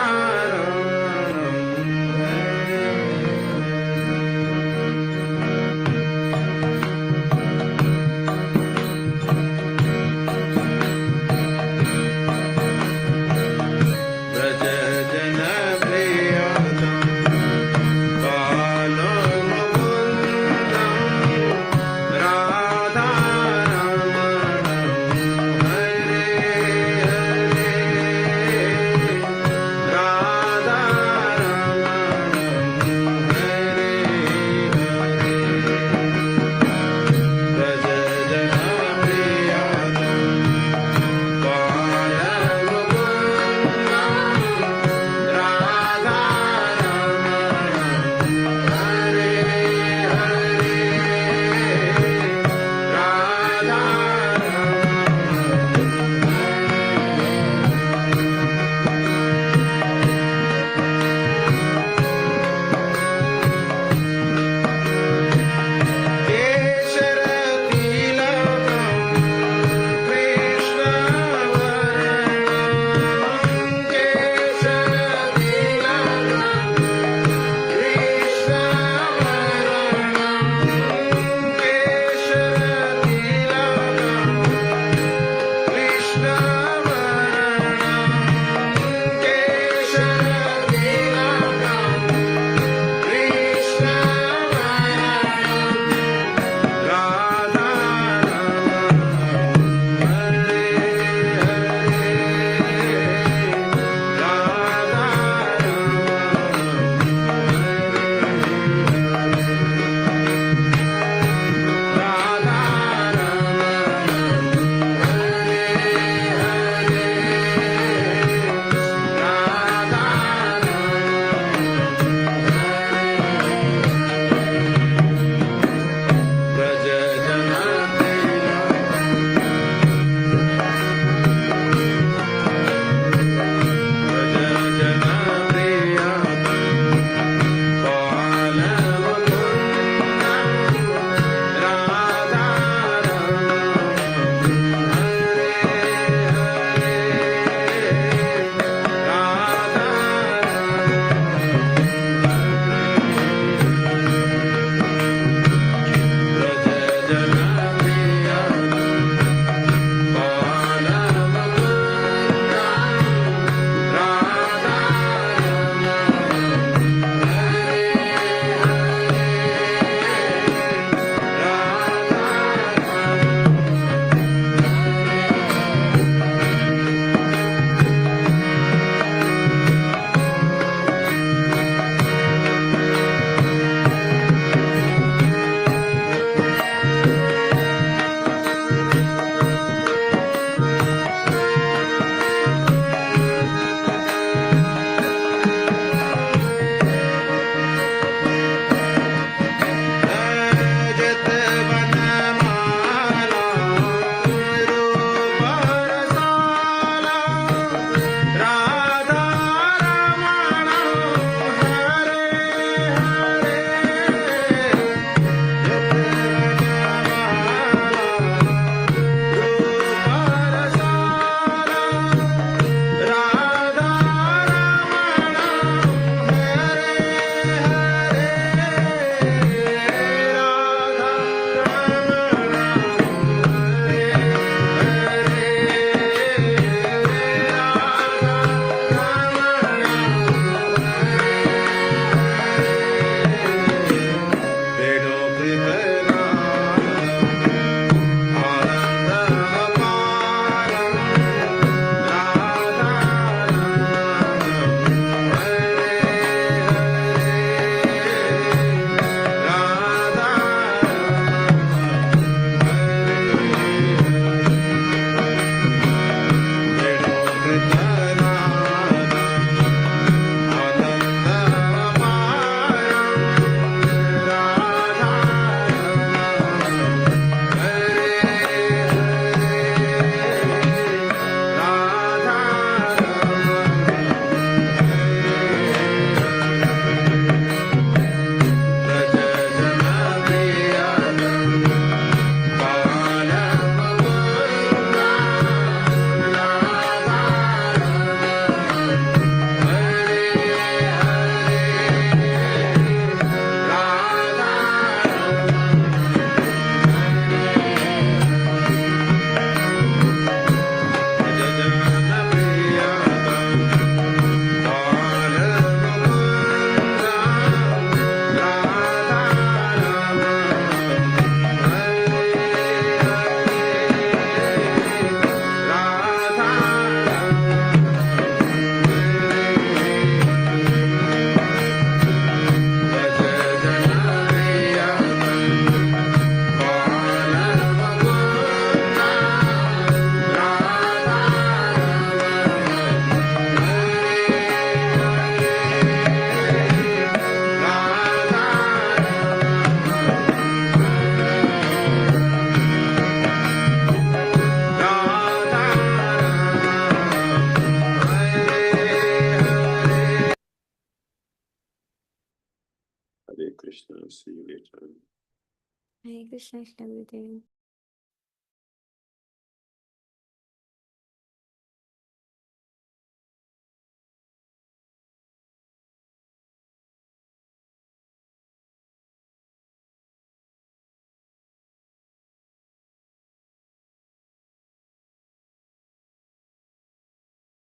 Hare Krishna, Shri Gurudev.